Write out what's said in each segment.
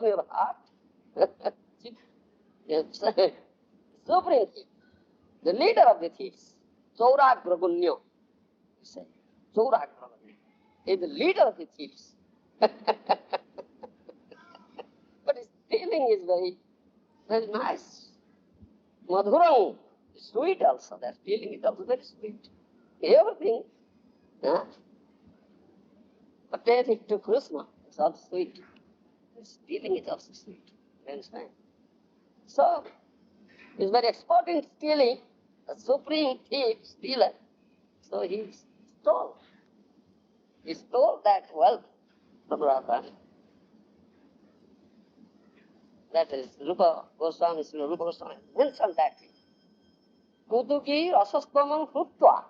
from your heart. Yes. Supreme thief, the leader of the thieves, Chauragragunyo, you say. Chauragragunyo is the leader of the thieves. But his feeling is very, very nice. Madhurang, sweet also, that feeling is also very sweet. Everything, pertaining to Krishna is also sweet. His feeling is also sweet. You understand? So, he's very expert in stealing, a supreme thief, stealer. So he stole. He stole that wealth from Radha. That is Rupa Goswami, Srila Rupa Goswami mentioned that thing. Kutuki rasastamam hrutva.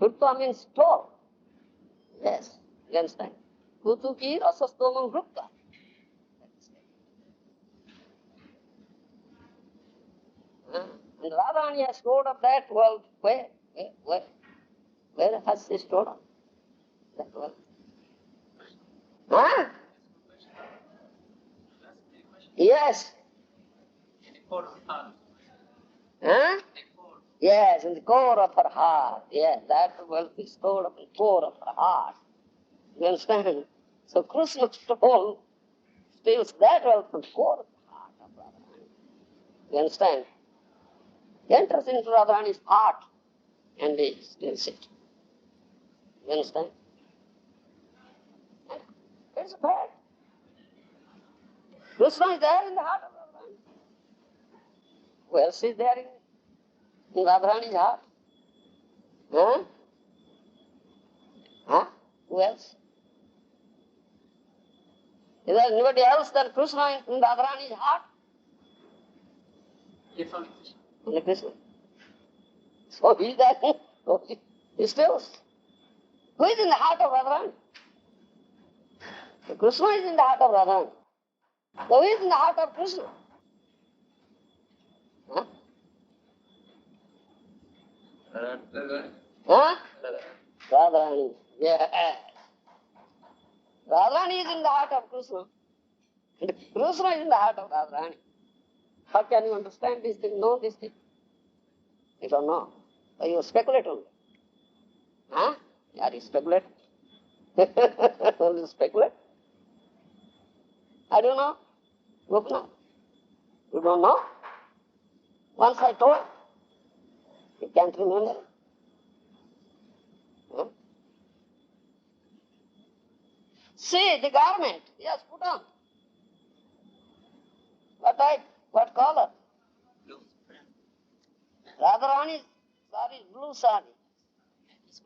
Hrutva means stole. Yes, you understand? Kutuki rasastamam hrutva. And Radharani has stored up that wealth. Where has she stored up that wealth? Huh? Yes. Huh? Yes, in the core of her heart. Yes, that wealth is stored up in the core of her heart. You understand? So Krishna steals that wealth from the core of the heart of Radharani. You understand? He enters into Radharani's heart and he steals it. You understand? It's a fact. Krishna is there in the heart of Radharani. Who else is there in Radharani's heart? Huh? Huh? Who else? Is there anybody else than Krishna in Radharani's heart? Yes, only Krishna. Only Krishna. So he is there. So he steals. Who is in the heart of Radharani? So Krishna is in the heart of Radharani. So who is in the heart of Krishna? Huh? Huh? Radharani. Yeah. Radharani is in the heart of Krishna. And Krishna is in the heart of Radharani. How can you understand this thing, know this thing? You don't know. So you speculate only. Huh? Are you speculate? Only speculate? I don't know. Gopinath. You don't know? Once I told, you can't remember. Huh? See, the garment, yes, put on. What type? What color? Blue. Radharani's sari is blue sari.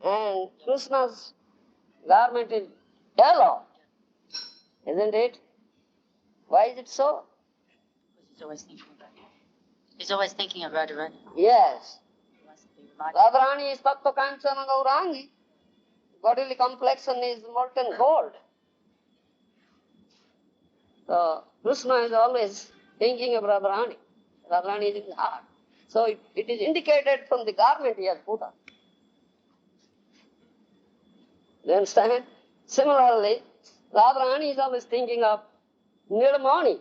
And Krishna's garment is yellow. Isn't it? Why is it so? He's always thinking about it. He's always thinking of Radharani. Yes. He wants to be reminded. Radharani is Tattva Kanchana Gaurangi. Bodily complexion is molten gold. So Krishna is always thinking of Radharani. Radharani is in the heart. So it is indicated from the garment he has put on. You understand? Similarly, Radharani is always thinking of Nirmani.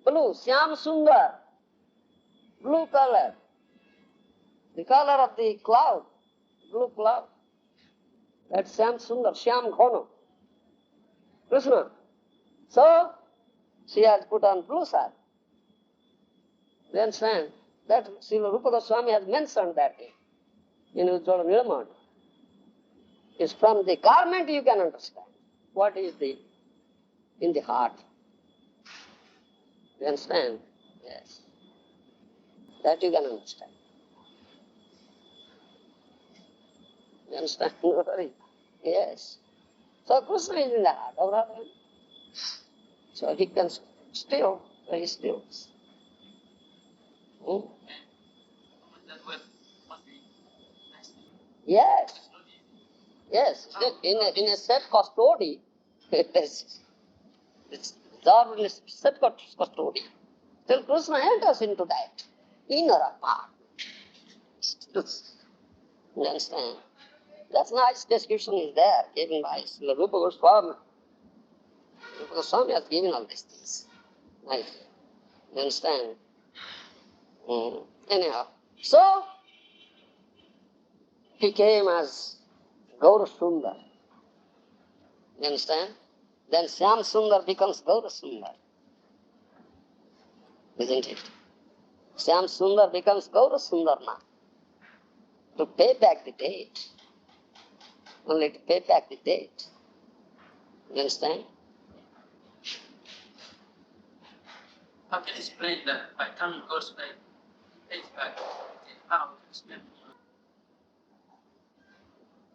Blue, Shyam Sundar. Blue color. The color of the cloud. Blue cloud. That's Shyam Sundar, Shyam Ghono. Krishna. So, she has put on blue sari. You understand? That Srila Rupa Goswami has mentioned that in Ujjvala Nilamani. It's from the garment you can understand what is in the heart. You understand? Yes. That you can understand. You understand? Yes. So Krishna is in the heart of Radharani. So he can steal, so he steals. That wealth must be nice. Yes. Yes. In a set custody, it's absorbed in a set custody. Till Krishna enters into that inner apartment. You understand? That's nice description is there given by Srila Rupa Goswami. Because Swami has given all these things. Right? You understand? Anyhow. So, he came as Gour Sundar. You understand? Then Shyam Sundar becomes Gour Sundar. Isn't it? Shyam Sundar becomes Gour Sundar now. To pay back the debt. Only to pay back the debt. You understand? How can you explain that by coming Gour's way, he pays back? How to explain?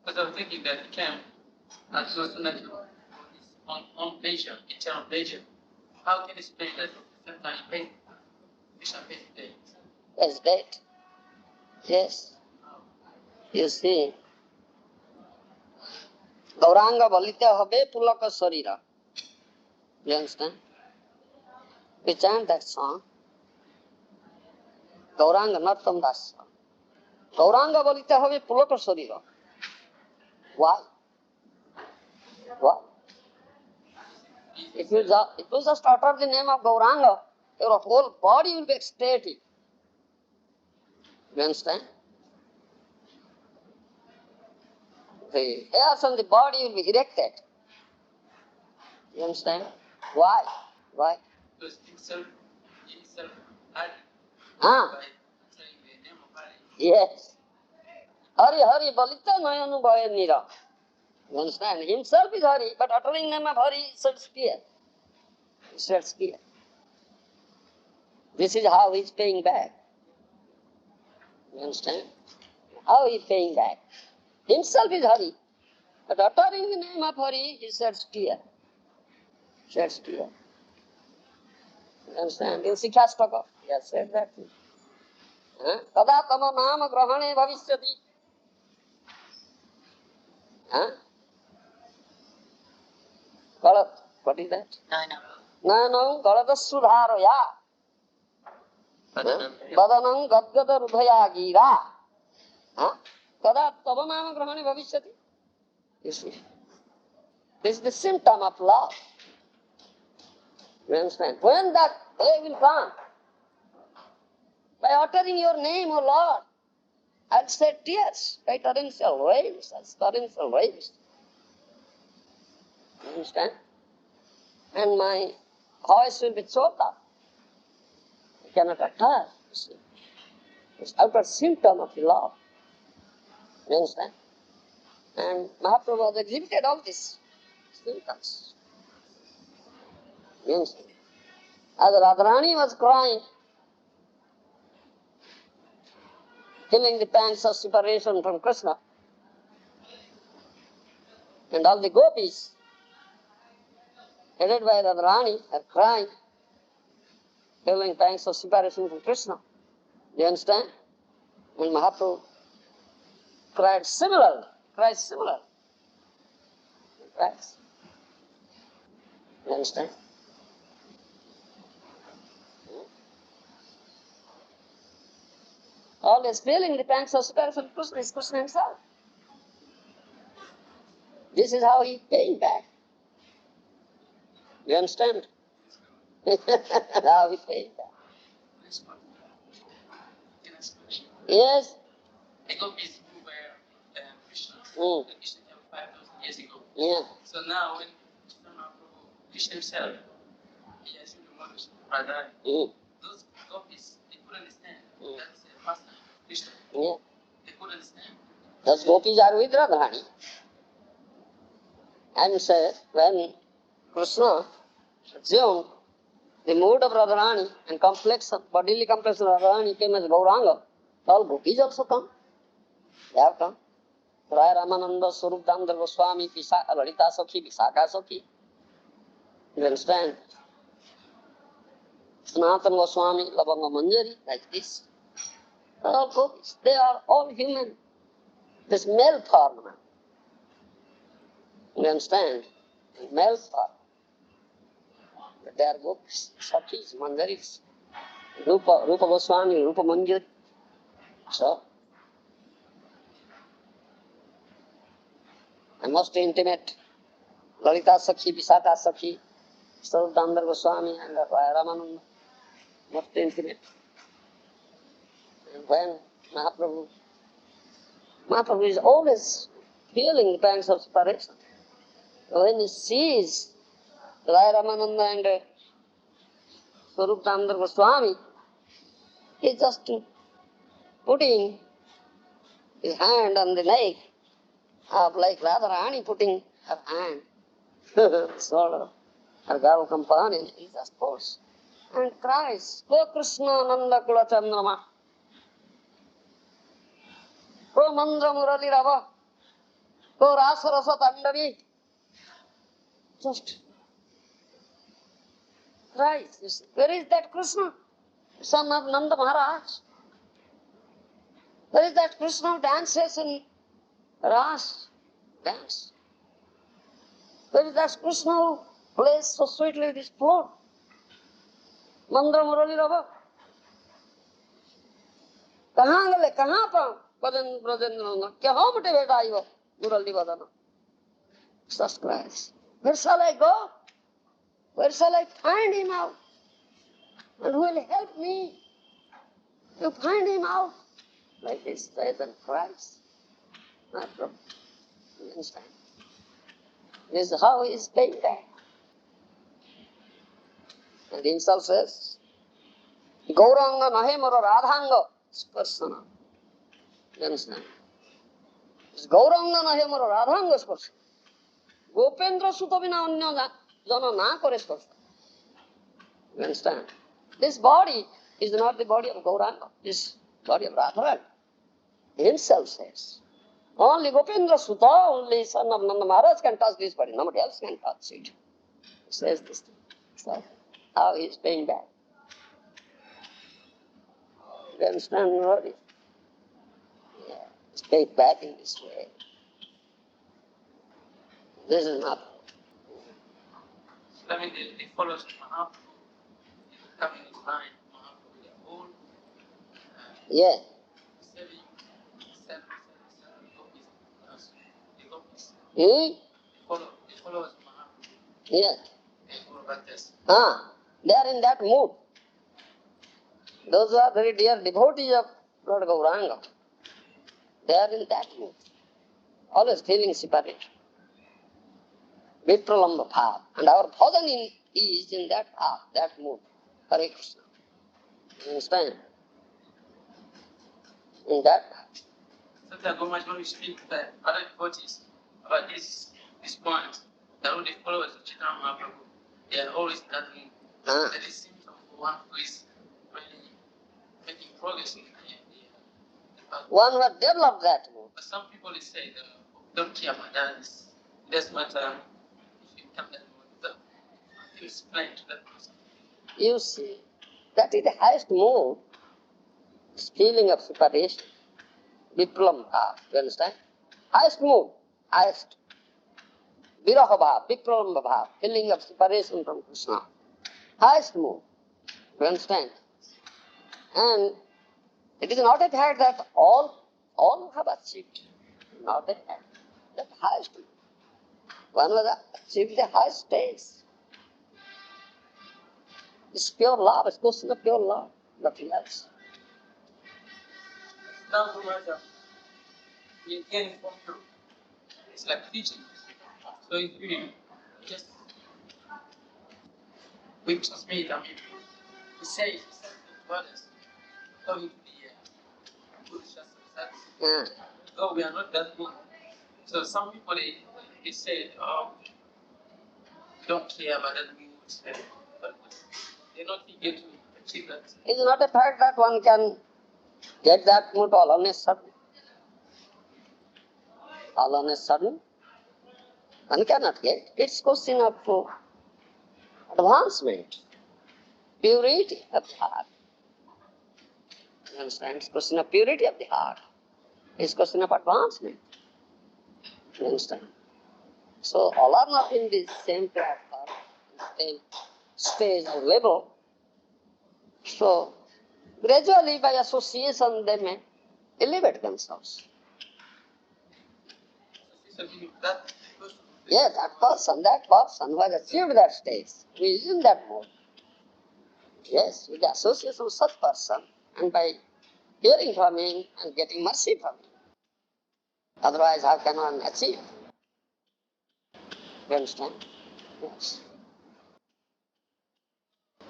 Because I was thinking that he came as Gour's natural for his own pleasure, eternal pleasure. How can you explain that sometimes he pays Krishna pays the debt? Yes, debt. Yes. You see, Gauranga balite habe pulaka sarira. You understand? We chant that song. Gauranga Nartam Das. Gauranga balite habe pulaka sarira. Why? Why? If you just utter the name of Gauranga, your whole body will be ecstatic. You understand? The hairs on the body will be erected. You understand? Why? Why? Because himself had Ah, by saying the name of Hari. yes. Hari Hari balita nayanu bhaya nira. You understand? Himself is Hari, but uttering name of Hari sets fear. It sets fear. This is how he is paying back. You understand? How he is paying back. Himself is Hari, but uttering the name of Hari, he sets fear. Sets fear. You understand? In Sikhastaka, he has said that. Kada tama nama grahane bhavishyati. Galat. What is that? No, Galadasudharaya. Badanam gadgada rudhaya gira. Kada tava nama grahane bhavishyati. You see, this is the symptom of love. You understand? When that day will come, by uttering your name, O Lord, I'll shed tears by torrential waves, as torrential waves. You understand? And my voice will be choked up. I cannot utter. You see. It's outer symptom of love. You understand? And Mahaprabhu has exhibited all these symptoms. You understand? As Radharani was crying, feeling the pangs of separation from Krishna, and all the gopis, headed by Radharani, are crying, feeling pangs of separation from Krishna. Do you understand? And Mahaprabhu cried similarly. Cries. You understand? Always feeling the pangs of separation from Krishna is Krishna himself. This is how he is paying back. You understand? How he pays back. Yes. The gopis who were Krishna, Krishna came 5,000 years ago. Yeah. So now when Krishna himself, he has been worshipped Radha, those gopis, they couldn't understand. That's the first time Krishna. Yeah. They couldn't understand. Those gopis are with Radharani. And say, when Krishna assumed the mood of Radharani and complexion, bodily complexion of Radharani came as Gauranga, all gopis also come. They have come. Raya Ramananda, Swarup Damodar Goswami, Lalita Sakhi, Visakha Sakhi. You understand? Sanatana Goswami, Labanga Manjari, like this. They are all gopis. They are all human. This male form. You understand? Male form. But they are gopis, Sakhis, Manjaris. Rupa Goswami, Rupa Manjari. So, the most intimate, Lalita Sakhi, Visakha Sakhi, Swarup Goswami and Ramananda, most intimate. And when Mahaprabhu is always feeling the pangs of separation. When he sees Ramananda and Swarup Goswami, he is just putting his hand on the neck of like Radharani putting her hand shoulder, her girl companion, he just pulls and cries, Go Krishna Nanda Kula Chandrama, Go Mandra Murali Rava, Go Rasa Rasa Tandavi. Just cries. Where is that Krishna, son of Nanda Maharaj? Where is that Krishna who dances in Ras dance? Where is that Krishna who plays so sweetly this flute? Mandra Murali Rava. कहाँ गले कहाँ पर ब्रजेंद्र क्या हो मुटे बेटा आयो मुरली बदन just cries. Where shall I go? Where shall I find him out? And who will help me to find him out? Like this, says and cries. Not from you understand? This is how he is paying back. And himself says, Gauranga nahe moro radhanga sparsana. You understand? This Gauranga nahe moro radhanga sparsana. Gopendra Suta bina anya jana na kore sparsana. You understand? This body is not the body of Gauranga, this body of Radharani. Himself says, only Gopendra Suta, only son of Nanda Maharaj can touch this body, nobody else can touch it. He says this thing. So, how he is paying back. You understand already? Yeah, it's paid back in this way. This is not. I mean, the followers of Mahaprabhu coming in line, Mahaprabhu, they are all Yeah. seven copies. The copies. Hmm? The followers of Mahaprabhu, Yeah. they follow Bhaktas. They are in that mood. Those who are very dear devotees of Lord Gauranga, they are in that mood. Always feeling separate. Vipralamba bhav. And our bhajan is in that bhav, that mood. Hare Krishna. You understand? In that bhav. Sometimes when we speak to the other devotees about this point, that all the followers of Chaitanya Mahaprabhu, they are always talking that is symptom for one who is really making progress in the path. One who has developed that mood. But some people they say don't care about that. It doesn't matter if you come that mood. So I think explain to that person. You see, that is the highest mood, this feeling of separation. Vipram bhav, you understand? Highest mood, highest. Viraha bhav, vipralamba bhav, feeling of separation from Krishna. Highest mood, you understand? And it is not a fact that all have achieved. Not a fact. That highest mood. One was achieved the highest stage. It's pure love, it's question of pure love, nothing else. Now, Maharaja, we are hearing from you. It's like teaching. So it's really just we transmit, we say something to others, according to the good Shastra. Though we are not that good. So some people they say, don't care about that mood, but they're not eager to achieve that. It's not a fact that one can get that mood all on a sudden. All on a sudden, one cannot get. It's question of advancement, purity of the heart. You understand? It's question of purity of the heart. It's question of advancement. You understand? So all are not in the same platform, same stage or level. So gradually by association they may elevate themselves. So that Yes, that person who has achieved that stage, who is in that mode. Yes, with the association of such person, and by hearing from him and getting mercy from him. Otherwise, how can one achieve? You understand? Yes.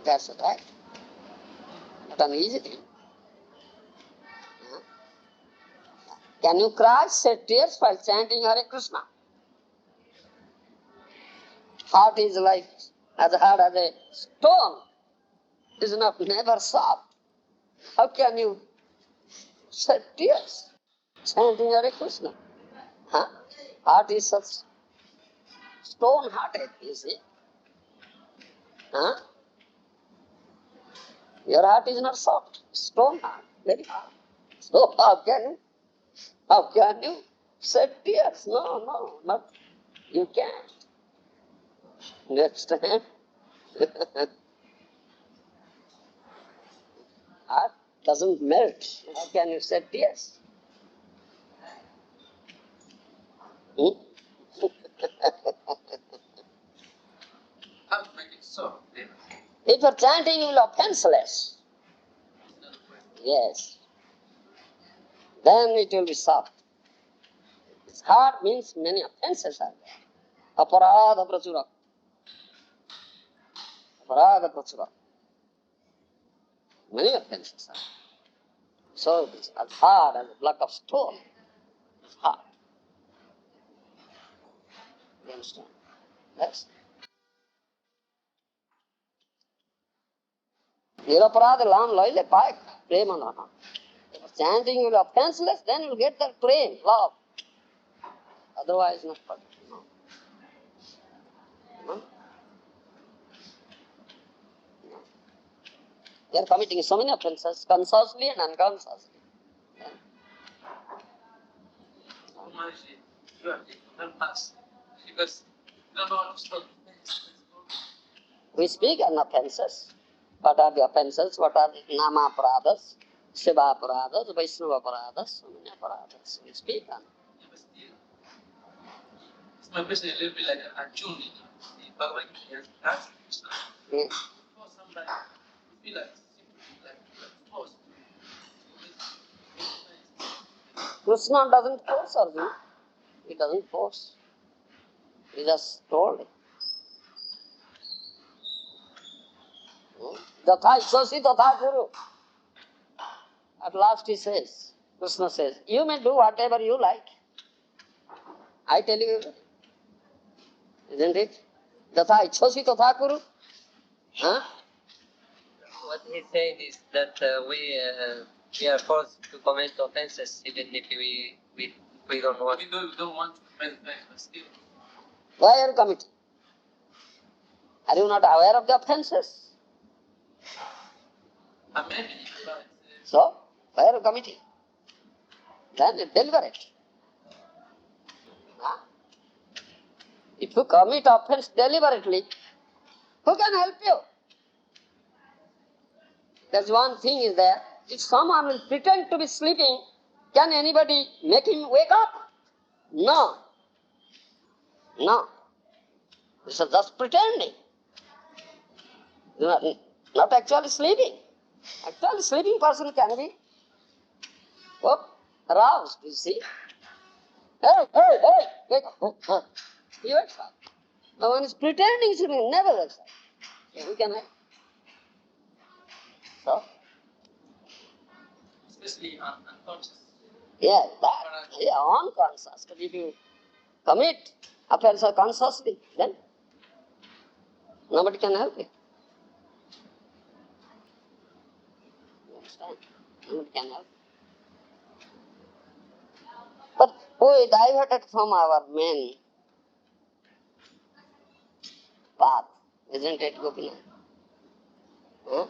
That's right. Not an easy thing. Can you cry, shed tears while chanting Hare Krishna? Heart is like as hard as a stone. Is not never soft. How can you shed tears chanting Hare Krishna? Huh? Heart is such stone-hearted, you see. Huh? Your heart is not soft, stone heart, very hard. So how can you shed tears? No, not, you can't. You understand? Heart doesn't melt. How can you shed tears? Hmm? How to make it so? If you're chanting, you will offenseless. Yes. Then it will be soft. Hard means many offenses are there. Aparadha prachura. Aparadha prachura. Many offenses are there. So it is as hard as a block of stone. It's hard. You understand? Yes. Niraparada lam loile paik, prema naha. If chanting will be offenseless, then you will get that prema, love. Otherwise not possible. No. No? No. They are committing so many offenses, consciously and unconsciously. Maharaji, you have to help us. Because you don't know how to stop. We speak on offenses. What are the offenses? What are the nama paradas, shiva paradas, Vaishnava paradas, so many paradas we speak on. It's my question a little bit like a tune in the Bhagavad Gita. That's Krishna. Yes. Before somebody, you feel like simply like force. Krishna doesn't force Arjuna. He doesn't force. He just told it. Tatha Ishwasi Tatha Guru. At last he says, Krishna says, you may do whatever you like. I tell you, isn't it? Tatha Ishwasi Tatha Guru. Huh? What he's saying is that we are forced to commit offenses even if we don't want. Even though we don't want to commit offense, but still. Why are you committing? Are you not aware of the offenses? Maybe, but So, why are you committing? Then deliver it. Huh? If you commit offense deliberately, who can help you? There's one thing is there. If someone will pretend to be sleeping, can anybody make him wake up? No. No. This is just pretending. Not actually sleeping. Actually sleeping person can be aroused, you see. Hey, wake up. He wakes up. The one is pretending sleeping, never wakes up. So we can help. So, especially unconscious. unconscious. But if you commit offense consciously, then nobody can help you. You understand? Nobody can help. But we diverted from our main path, isn't it, Govinda? Huh?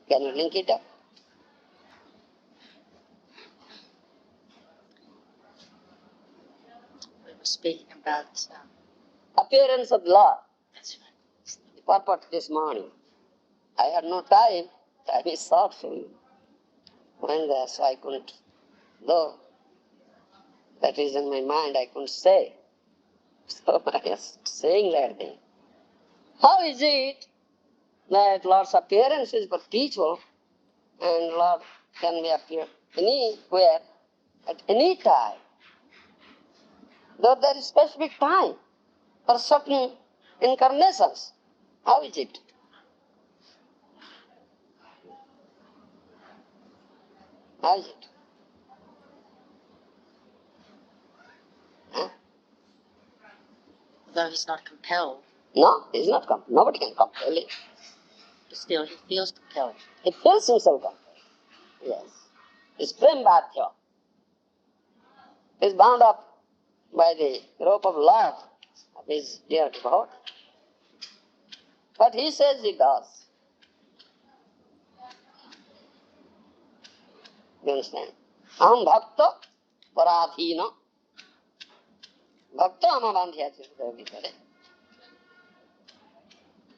Can you link it up? We were speaking about, Appearance of Lord. that's right. The purport this morning. I had no time. Time is short for you. When there, so I couldn't, though that is in my mind, I couldn't say. So I was saying that thing. How is it that Lord's appearance is perpetual and Lord can be appear anywhere at any time? Though there is specific time for certain incarnations. How is it? How is it? Huh? Though he's not compelled, No, he's not compelled. Nobody can compel him. but still he feels compelled. He feels himself compelled. Yes. He's Prema And Jiva. He's bound up by the rope of love of his dear devotee. But he says he does. You understand? Aham bhakta paradhina. Bhakta amabandhyati vidare.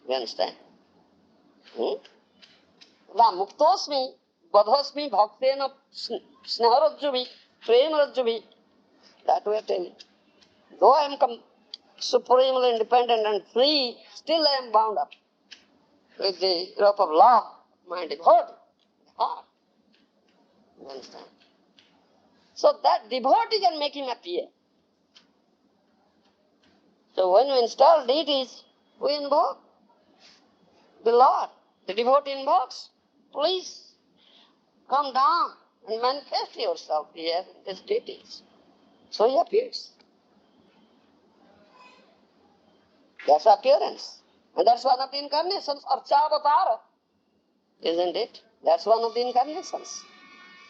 You understand? Va muktosmi badhosmi bhaktena sneharajjuvi premarajjuvi. That we are telling. Though I am supremely independent and free, still I am bound up with the rope of love, my devotee, heart. You understand? So that devotee can make him appear. So when we install deities, we invoke the Lord. The devotee invokes, please come down and manifest yourself here in these deities. So he appears. That's appearance. And that's one of the incarnations, Archa-avatara, isn't it? That's one of the incarnations.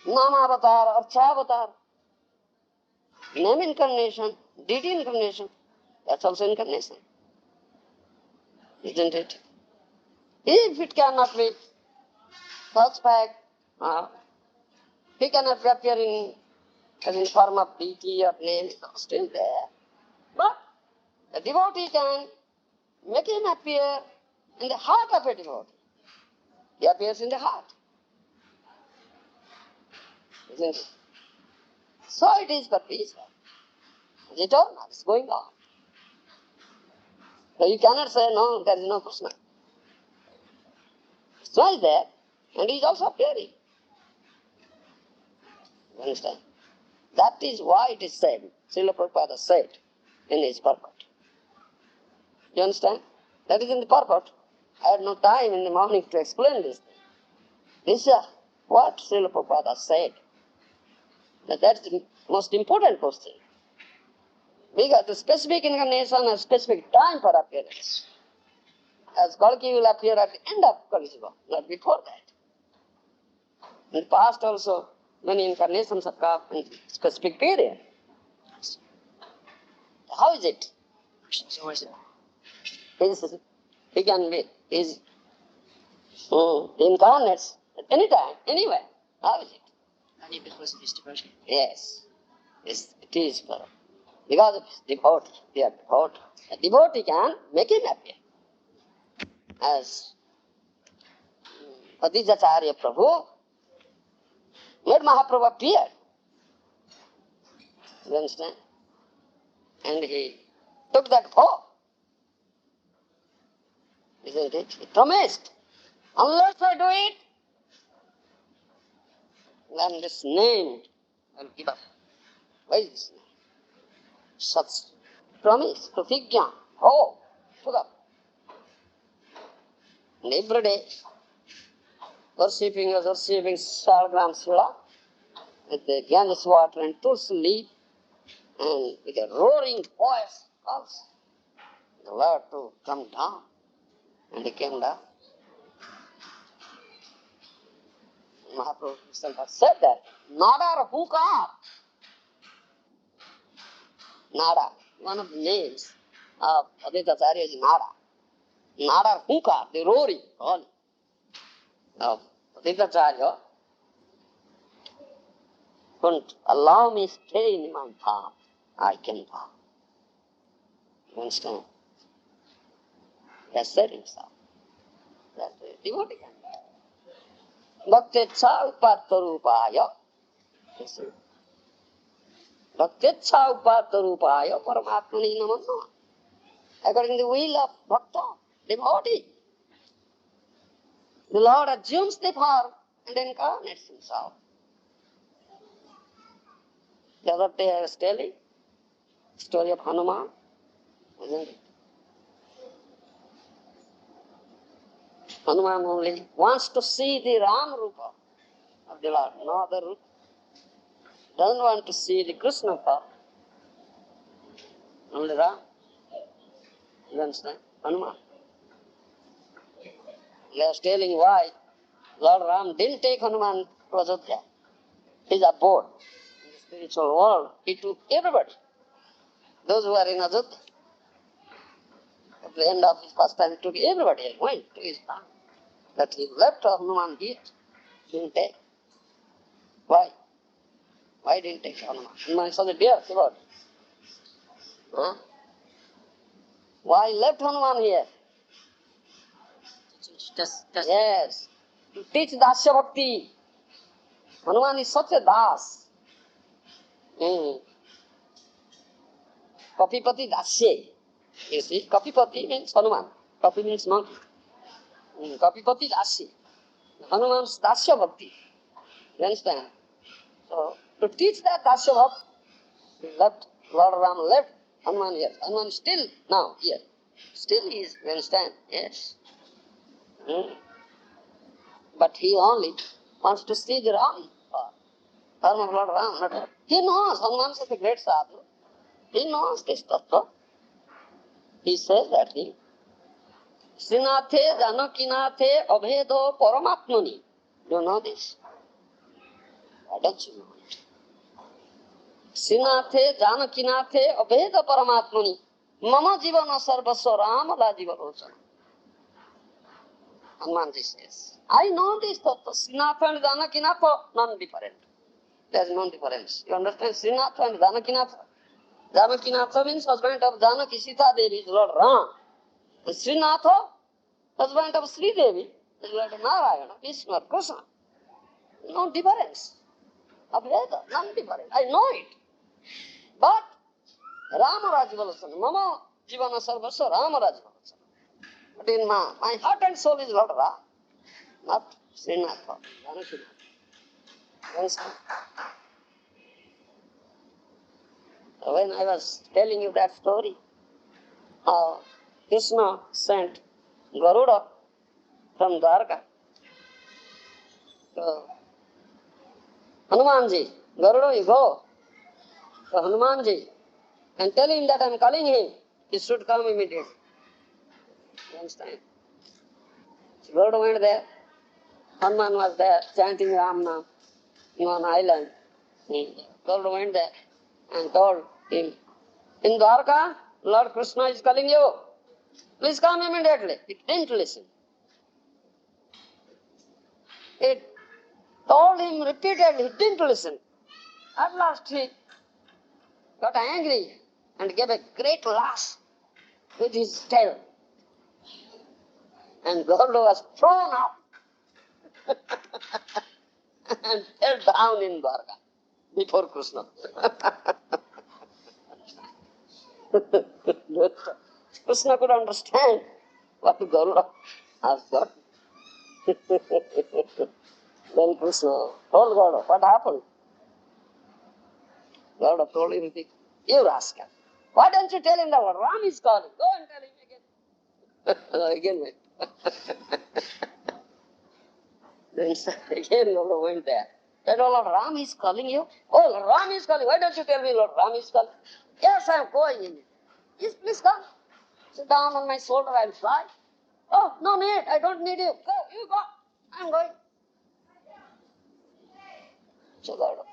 Nama-avatara, Archa-avatara. Name incarnation, deity incarnation, that's also incarnation. Isn't it? If it cannot be such fact, he cannot appear as in form of deity or name, it's still there. But the devotee can make him appear in the heart of a devotee. He appears in the heart. Isn't it? So it is perpetual. It's eternal, it's going on. So you cannot say, no, there is no Krishna. Krishna is there, and he is also appearing. You understand? That is why it is said, Srila Prabhupada said in his purport. You understand? That is in the purport. I had no time in the morning to explain this thing. This is what Srila Prabhupada said. That is the most important question. Because the specific incarnation has specific time for appearance. As Kalki will appear at the end of Kali Yuga, not before that. In the past also, many incarnations have come in specific period. How is it? Krishna's always there. He can be, he incarnates at any time, anywhere. How is it? Only because of his devotion. Yes. Yes, it is for because of his devotee, dear devotee. A devotee can make him appear. As Aditacharya Prabhu made Mahaprabhu appear. You understand? And he took that vow. Isn't it? He promised, unless I do it, then this name I will give up. Why is this name? Such promise, pratigya, oh, took up. And every day, worshipping Salagram Sula with the Ganges water and Tulsi leaf, and with a roaring voice calls the Lord to come down. And he came down. Mahaprabhu himself has said that. Nada Hukar. Nada, one of the names of Aditacharya is Nada. Nada Hukar, the roaring call of Aditacharya, couldn't allow me stay in my path. I can path. You understand? He has said himself that the devotee can. Bhakti Chalpatarupaya. Bhakticha upata rupaya paramatmani namanna. According to the will of bhakta, devotee, the Lord assumes the form and incarnates himself. The other day I was telling the story of Hanuman, isn't it? Hanuman only wants to see the Ram Rupa of the Lord, no other Rupa. Doesn't want to see the Krishna form. Only Ram. You understand? Hanuman. I was telling why Lord Ram didn't take Hanuman to Ajodhya. His abode in the spiritual world. He took everybody. Those who are in Ajodhya. At the end of his pastime, he took everybody and went to his town. But he left Hanuman here. Didn't take. Why? Why didn't take Hanuman? Hanuman is such a dear devotee. Huh? Why left Hanuman here? Just Yes, to teach Dasya Bhakti. Hanuman is such a das. Kapipati Dasya. You see, Kapipati means Hanuman. Kapi means monkey. Kapipati Dasya. Hanuman's Dasya Bhakti. You understand? So, to teach that Dasya Bhakti, he left, Lord Ram left Hanuman here. Hanuman is still now here. Still he is, you understand? Yes. But he only wants to see the Ram, form of Lord Ram. Not all. He knows, Hanuman is a great sadhu. He knows this tattva. He says that thing. Srinathe Janakinathe Abhedo Paramatmani. You know this? Why don't you know it? Srinathe Janakinathe Abhedo Paramatmani. Mama Jivana Sarvasva Ramala Jivarochana. Hanumanji says, I know this tattva. Srinatha and Janakinatha, non-different. There is no difference. You understand? Srinatha and Janakinatha. Janakinatha means husband of Janaki Sita Devi is Lord Ram. And Srinatha, husband of Sri Devi, is Lord Narayana, Vishnu or Krishna. No difference. Abheda, non-different. I know it. But Rama Rajvalosana, Mama Jivana Sarvasva Rama Rajvalosana. But in my heart and soul is Lord Ram, not Srinatha, Janakinatha. Understand? When I was telling you that story, how Krishna sent Garuda from Dwarka to Hanumanji. Garuda, you go to Hanumanji and tell him that I am calling him. He should come immediately. You understand? So Garuda went there. Hanuman was there chanting Ram Nam on an island. Garuda went there and told him, in Dwarka, Lord Krishna is calling you. Please come immediately. He didn't listen. It told him repeatedly, he didn't listen. At last he got angry and gave a great lash with his tail. And Garuda was thrown up and fell down in Dwarka before Krishna. Krishna could understand what Garuda has got. Then Krishna told Garuda what happened. Garuda told him, you rascal, why don't you tell him that Ram is calling? Go and tell him again. Again went. Then again Garuda went there. Said, oh Lord Ram is calling you? Oh Lord Ram is calling. Why don't you tell me Lord Ram is calling? Yes, I am going in. Yes, please come. Sit down on my shoulder, I will fly. Oh, no need, I don't need you. Go, you go. I am going. So Garuda.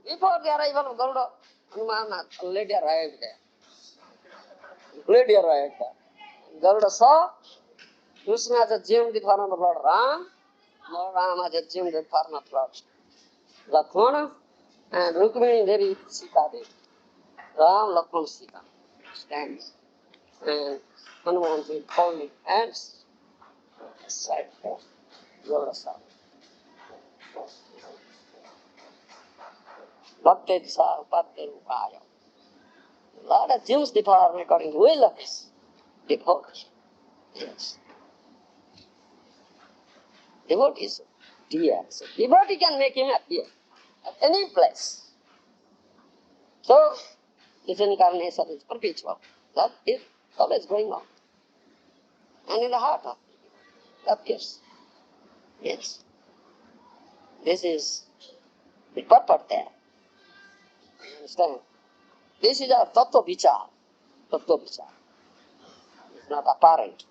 Before the arrival of Garuda, Hanuman already arrived there. Already arrived there. Garuda saw Krishna has assumed the form of Lord Ram. Lord Ram has assumed the form of Lord Lakshmana and Rukmini Devi Sita Devi. Ram, Lakshmana, Sita stands. And Hanuman is holding hands. Side there. Garuda saw. Bhakti Sarupati Rupaya. Lord assumes the form according to will of his devotee. Yes. Devotee is dear. So devotee can make him appear at any place. So this incarnation is perpetual. That is always going on. And in the heart of it appears. Yes. This is the purport there. You understand? This is our tattva vichar. Tattva vichar. It's not apparent.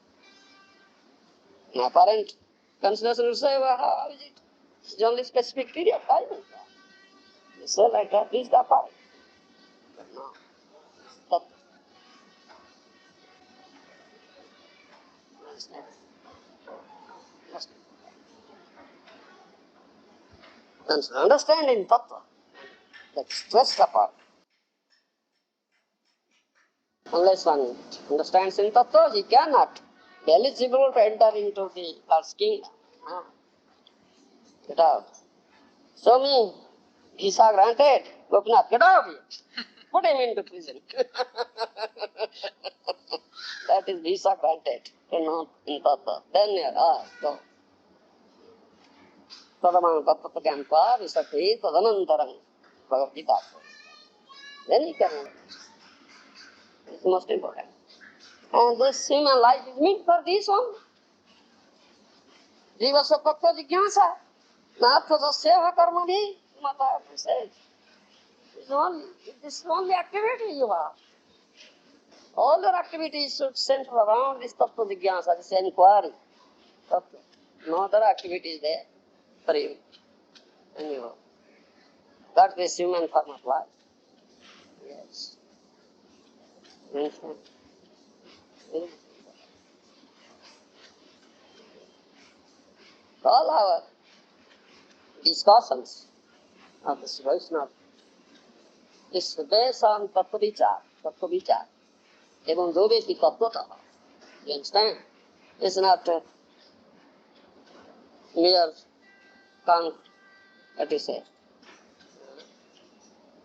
An apparent consideration will say, well, how is it? It's only specific period of time. You say like that, this is the apparent. But no. Tattva. You understand? Understand in tattva. That's stressed apart. Unless one understands in tattva, he cannot be eligible to enter into the Lord's kingdom. Get out. Show me visa granted. Gopinath, get out of here. Put him into prison. That is visa granted. Not in tattva. Then go. Tadamang tattva jnanpa visate tadanantarang. Bhagavad Gita. Then he can enter. It's most important. And this human life is meant for this one. Jivasya tattva jigyasa. Natva seva karma bhi. Maharaja says. This is only activity you have. All your activities should center around this tattva jigyasa, this inquiry. Tattva. No other activities there for you. Anyhow. That's this human form of life. Yes. Understand? All our discussions of the Vaishnava is based on tattva vichar. Even though it is tattva, you understand? It's not mere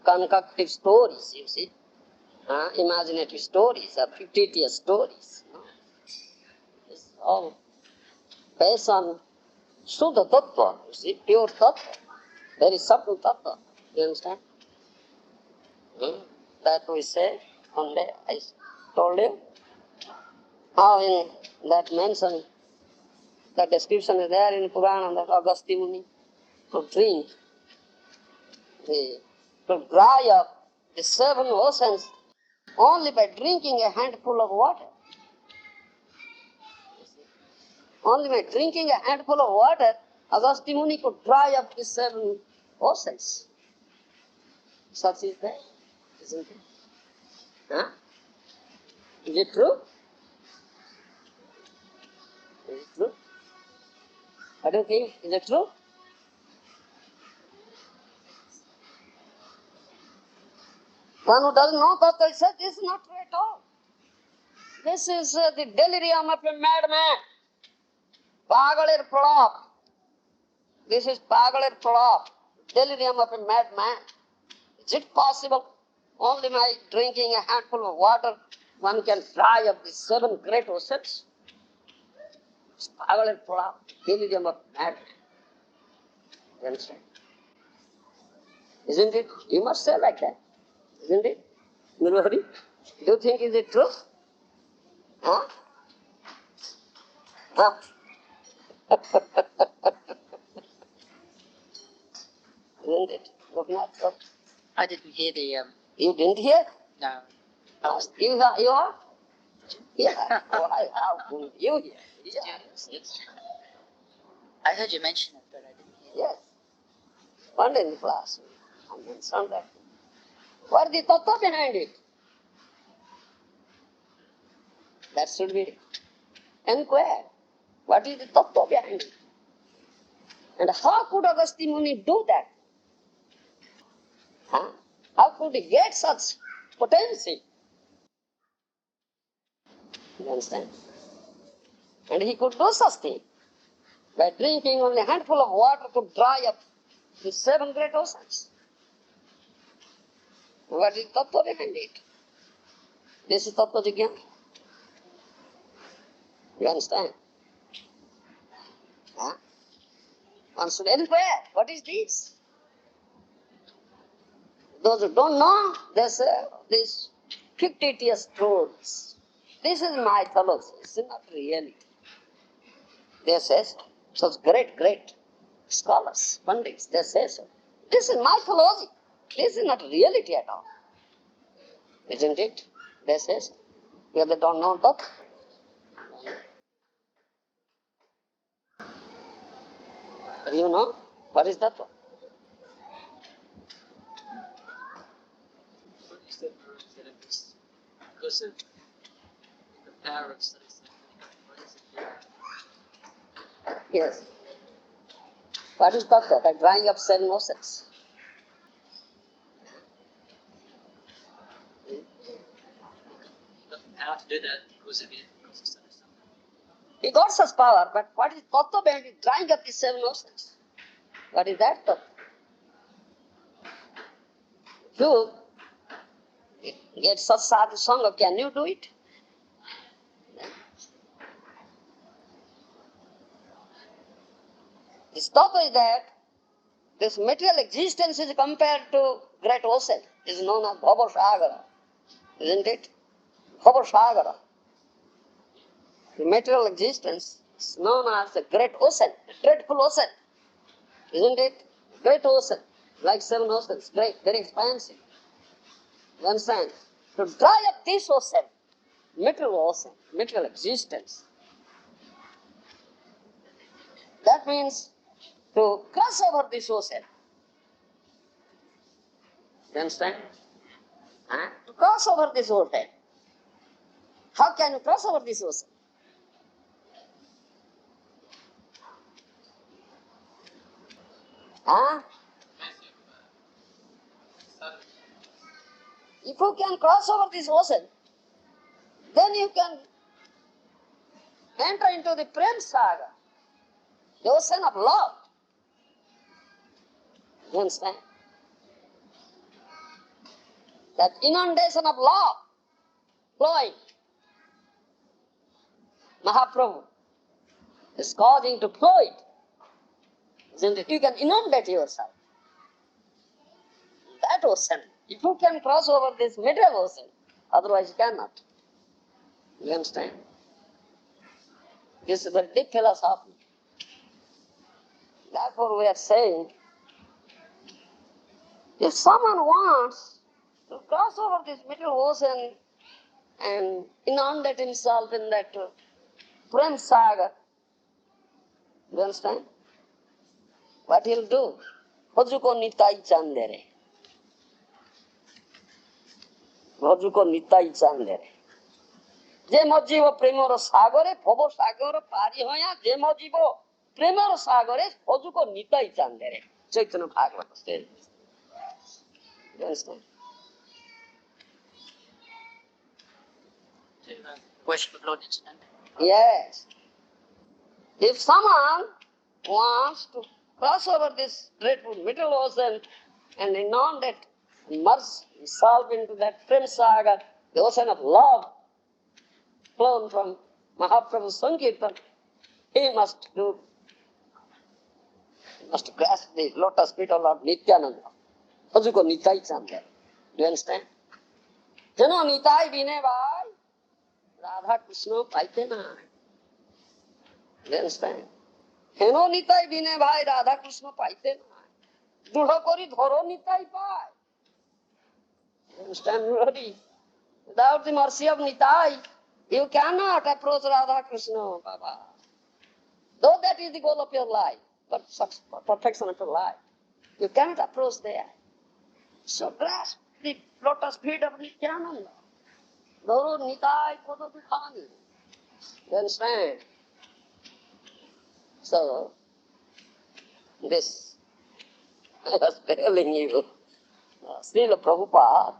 concoctive stories, you see. Imaginative stories or fictitious stories. No? It's all based on Shuddha Tattva, you see, pure Tattva, very subtle Tattva. You understand? That we say, one day I told you, how in that mention, that description is there in Purana, that Agastya Muni could drink, could dry up the 7 oceans only by drinking a handful of water. Only by drinking a handful of water, Agastya Muni could dry up the 7 oceans. Such is that, isn't it? Huh? Is it true? Is it true? What do you think? Is it true? One who doesn't know Tattva says this is not true at all. This is the delirium of a madman. Pagalir Pradap. This is Pagalir Pradap. Delirium of a madman. Is it possible? Only by drinking a handful of water, one can dry up the 7 great oceans? It's Pagalir Pradap. Delirium of madman. You understand? Isn't it? You must say like that. Isn't it? Nobody? Do you think is it true? Huh? Huh? Isn't it? Govinda? I didn't hear the. You didn't hear? No. You are? Yeah. How could you hear? Yes. I heard you mention it, but I didn't hear it. Yes. One day in class, I mentioned that. What is the tattva behind it? That should be inquired. What is the tattva behind it? And how could Agastya Muni do that? Huh? How could he get such potency? You understand? And he could do such thing. By drinking only a handful of water could dry up the 7 great oceans. What is Tattva behind it? This is Tattva Jnana. You understand? Huh? One should inquire, what is this? Those who don't know, they say, these fictitious truths. This is mythology, it's not reality. They say so. Such great scholars, pundits, they say so. This is mythology. This is not reality at all. Isn't it? They say so. Because they don't know that. You know? What is that one? What is that verse that it was? Because of the parrots that is what is it? Yes. What is Tattva? The drying up seven oceans. You don't have to do that because of it. Because of something. He got such power, but what is Tattva behind it? Drying up the seven oceans. What is that Tattva? You get such sadhu sangha, can you do it? This Tattva is that this material existence is compared to great ocean, is known as Bhubaneswar, isn't it? Bhubaneswar. The material existence is known as the great ocean, a dreadful ocean, isn't it? Great ocean, like seven oceans, great, very expansive. You understand? To dry up this ocean, material existence, that means to cross over this ocean. You understand? Huh? To cross over this ocean. How can you cross over this ocean? Huh? If you can cross over this ocean, then you can enter into the Prema Saga, the ocean of love. You understand? That inundation of love flowing, Mahaprabhu is causing to flow it. Isn't it? You can inundate yourself. That ocean, if you can cross over this material ocean, otherwise you cannot. You understand? This is a deep philosophy. Therefore we are saying, if someone wants to cross over this material ocean and inundate himself in that Prem Saga, you understand? What he'll do? Bhajuko nitai chandere. Bhajuko nitai chandere. Je mojivo premor sagore, bhavo sagore pari hoya, je mojivo premor sagore, bhajuko nitai chandere. Chaitanya Bhagavata says. You understand? Worship of Lord and Yes. If someone wants to cross over this dreadful middle ocean and inundate, immerse himself into that Prem Saga, the ocean of love flown from Mahaprabhu's Sankirtan, he must grasp the lotus feet of Lord Nityananda. Bhajuko Nitai Chandra. Do you understand? Jano Nitai Bine Bhai, Radha Krishna Paite Na. Do you understand? Heno Nitai Bine Bhai, Radha Krishna Paite Na. Dudha Kori Dhoro Nitai Bhai. You understand, Murari? Without the mercy of Nitai, you cannot approach Radha Krishna, Baba. Though that is the goal of your life, but perfection of your life, you cannot approach there. So grasp the lotus feet of Nityananda. Dhoro Nitai Kodo Dukhani. You understand? So, this, I was telling you, Srila Prabhupada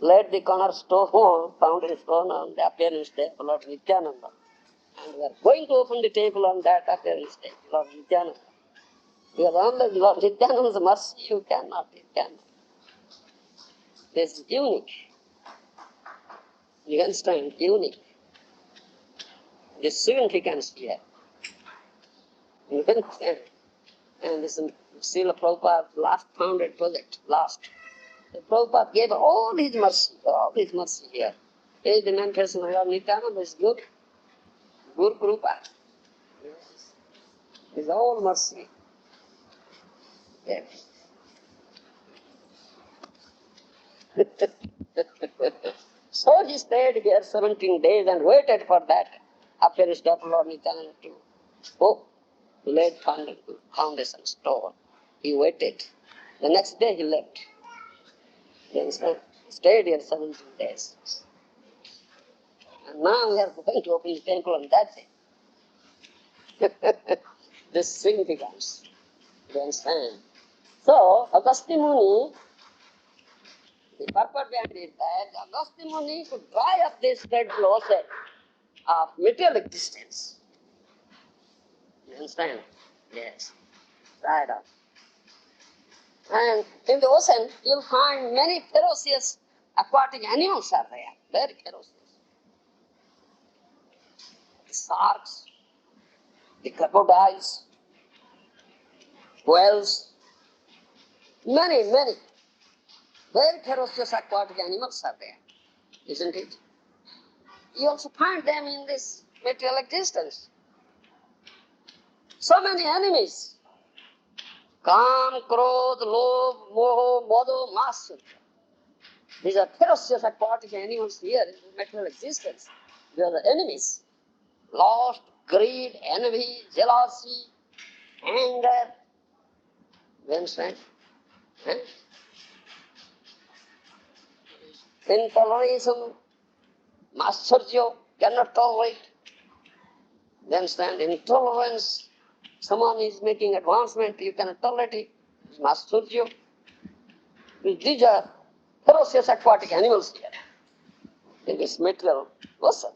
laid the cornerstone, foundation stone on the appearance day of Lord Nityananda. And we are going to open the table on that appearance day, Lord Nityananda. Because only Lord Nityananda's mercy you cannot. This is unique. You understand? Unique. This significance here. You understand? And this is Srila Prabhupada's last founded project, last. The Prabhupada gave all his mercy here. Here is the manifestation of Lord Nityananda, is good. Gour Krupa. Is all mercy. Yes. So he stayed here 17 days and waited for that after his daughter Lord Nityananda to laid foundation stone. He waited. The next day he left. He stayed here 17 days. And now we are going to open the temple on that day. This significance. You understand? So, Agastya Muni, the purpose behind it is that Agastya Muni could dry up this dreadful ocean of material existence. You understand? Yes. Dry it up. And in the ocean, you'll find many ferocious aquatic animals are there, very ferocious. The sharks, the crocodiles, whales, many very ferocious aquatic animals are there, isn't it? You also find them in this material existence. So many enemies. Kam, Krodh, Lobh, Moho, Modo, Master. These are ferocious aquatic animals here in the material existence. They are the enemies. Lust, greed, envy, jealousy, anger. You understand? Intoleration, masterjo, cannot tolerate. You understand? Intolerance, someone is making advancement, you cannot tolerate it. It's masterjo. These are ferocious aquatic animals here in this material ocean.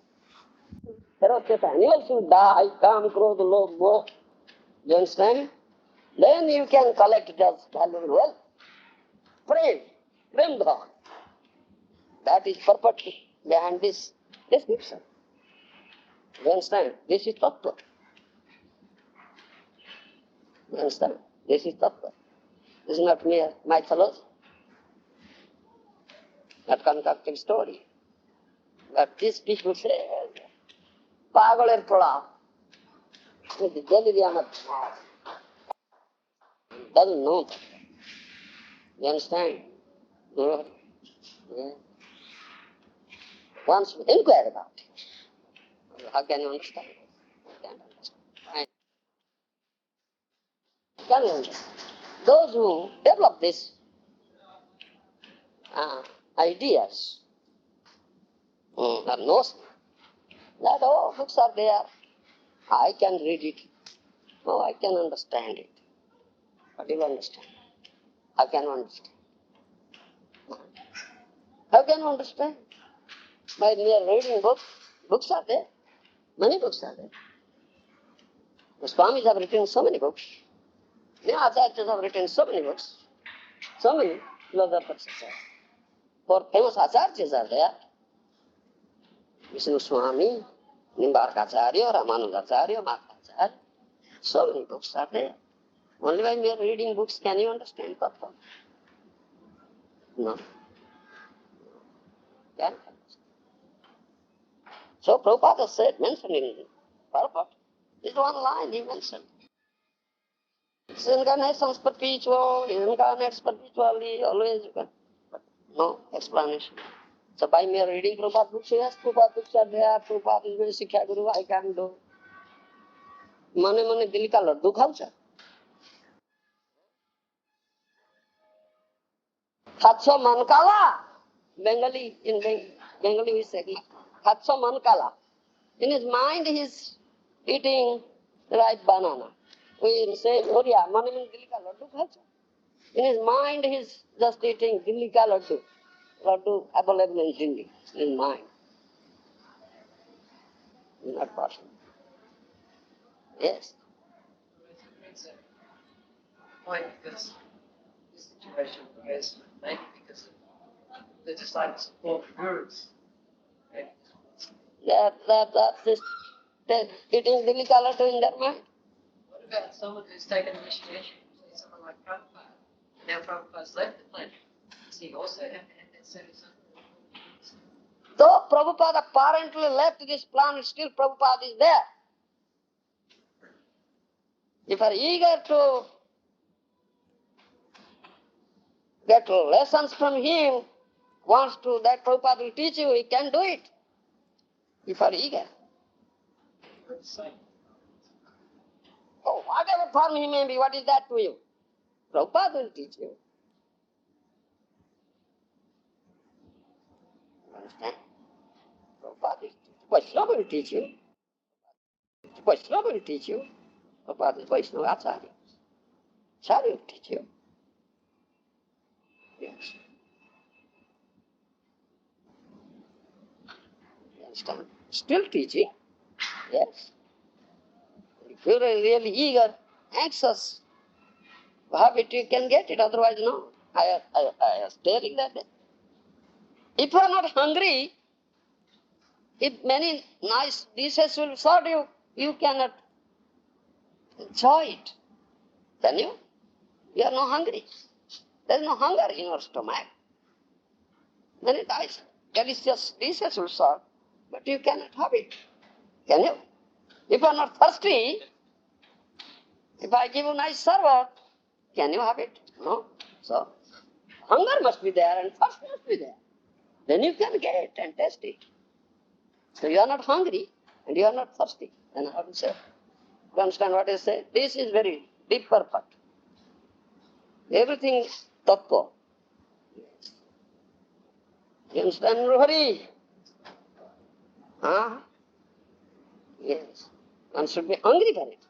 Ferocious animals will die, Kam, Krodh, Lobh, Moh. You understand? Then you can collect just valuable wealth. Prem Dhavan. That is purpose behind this description. You understand? This is Tattva. You understand? This is Tattva. This is not mere mythology, not concocted story. But these people say, Pagaler Pula, with the delirium of doesn't know that. You understand? Yeah. One should inquire about it. How can you understand? You can't understand. Can you understand? Those who develop these ideas or notion that all books are there, I can read it, I can understand it. But you understand? How can you understand? How can you understand? By mere reading books, books are there. Many books are there. The Swamis have written so many books. The Acharyas have written so many books. So many philosophers are there. For famous Acharyas are there. Vishnu Swami, Nimbarkacharya, Ramanujacharya, Madhvacharya. So many books are there. Only by mere reading books can you understand Tattva. No. Can't understand. So Prabhupada said, mentioned in the purport, this one line he mentioned. His incarnations perpetual, he incarnates perpetually, always you can. But no explanation. So by mere reading Prabhupada books, yes, Prabhupada books are there, Prabhupada is very Sikha Guru, I can do. Mane dil ka laddu khaucha. Khatso mankala. Bengali, in Bengali we say, Khatso mankala. In his mind he is eating ripe banana. We say, Oriya, mane dil ka laddu khaucha. In his mind he is just eating Dilli ka laddu. Laddu available in Hindi, in his mind. Not possible. Yes. Why? Because this situation is mainly because of the disciples of gurus. Eating daily color to in their mind. What about someone who's taken initiation? Say someone like Prabhupada. Now Prabhupada's left the planet. Does he also have to have that same something? Though Prabhupada apparently left this planet, still Prabhupada is there. If you are eager to get lessons from him, wants to, that Prabhupada will teach you, he can do it. If you are eager. Oh, whatever form he may be, what is that to you? Prabhupada will teach you. Understand? Prabhupada will teach you. Vaishnava will teach you. Vaishnava will teach you. Prabhupada is Vaishnava Acharya. Acharya will teach you. Yes. You understand? Still teaching. Yes. If you are really eager, anxious, have it, you can get it, otherwise no. I was telling that. If you are not hungry, if many nice dishes will serve you, you cannot enjoy it. Can you? You are not hungry. There is no hunger in your stomach. Many nice, delicious dishes will serve, but you cannot have it. Can you? If you are not thirsty, if I give you nice server, can you have it? No. So, hunger must be there and thirst must be there. Then you can get and taste it. So you are not hungry and you are not thirsty. Then how to say? You understand what I say? This is very deeper part. Everything is Tattva. You understand, Hari? Huh? Yes. One should be hungry for it.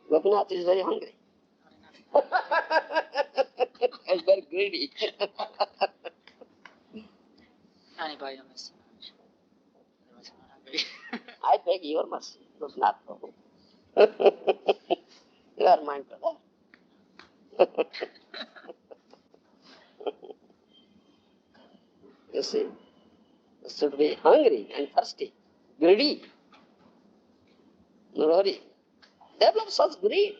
Gopinath is very hungry. He's very greedy. Anybody on this? Otherwise I'm not hungry. I beg your mercy, Gopinath Prabhu. You are my brother. You see, you should be hungry and thirsty, greedy. Murari, develop such greed.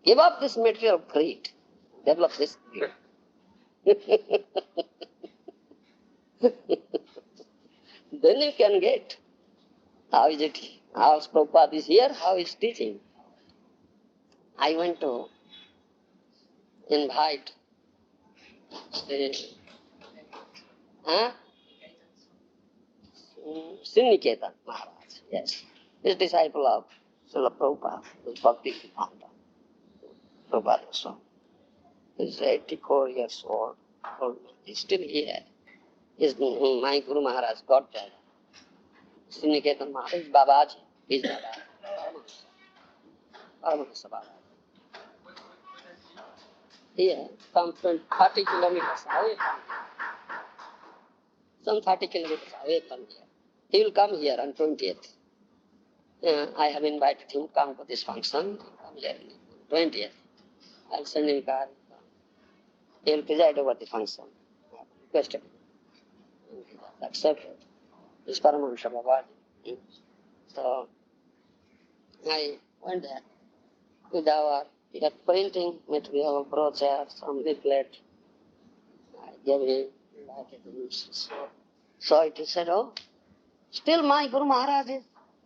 Give up this material greed. Develop this greed. Then you can get. How is it? How Prabhupada is here? How is teaching? I went to invite Sriniketan Maharaj, yes. He's disciple of Srila Prabhupada, who's Bhakti founder. Prabhupada Swami. He's 84 years old. He's still here. My Guru Maharaj got there. Sriniketan Maharaj is Babaji. He's Babaji. Paramahansa Babaji. Here, some 30 kilometers away from here. Some 30 kilometers away from here. He will come here on 20th. I have invited him to come to this function. Come here on 20th. I'll send him a card. He will preside over the function. I have requested him. He has accepted. This Paramahansa Babaji. So, I went there with our printing material, brochure, some leaflet. I gave him, invited him. So it said, oh, still my Guru Maharaj is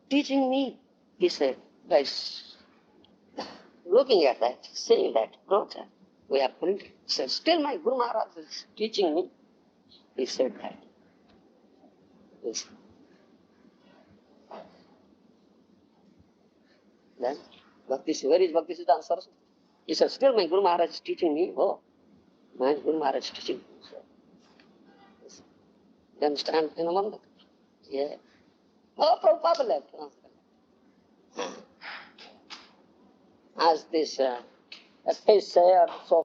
teaching me. He said, guys, looking at that, seeing that brochure, we have printed. He said, still my Guru Maharaj is teaching me. He said that. Yes. Then, where is Bhaktisiddhanta Saraswati? He said, still my Guru Maharaj is teaching me. Oh, my Guru Maharaj is teaching me. So, yes. You understand, Dinamanda? Yeah. Oh, Prabhupada left. As this, as they say, so,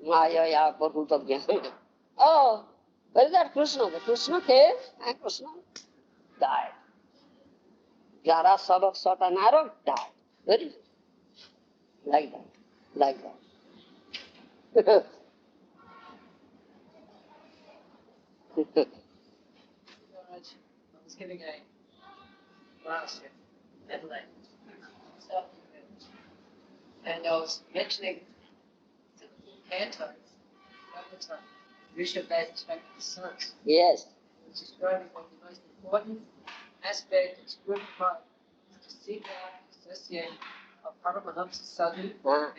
Maya ya Bhutagya. Oh, where is that Krishna? The Krishna came and Krishna died. Jara Sabak Sata Naro died. Very like that. like that. Maharaj, I was giving a class in Adelaide, and I was mentioning the canto, Rishabh's sons. Yes. Which is describing that the most important aspect is purified to seek out the association of Paramahamsa sadhu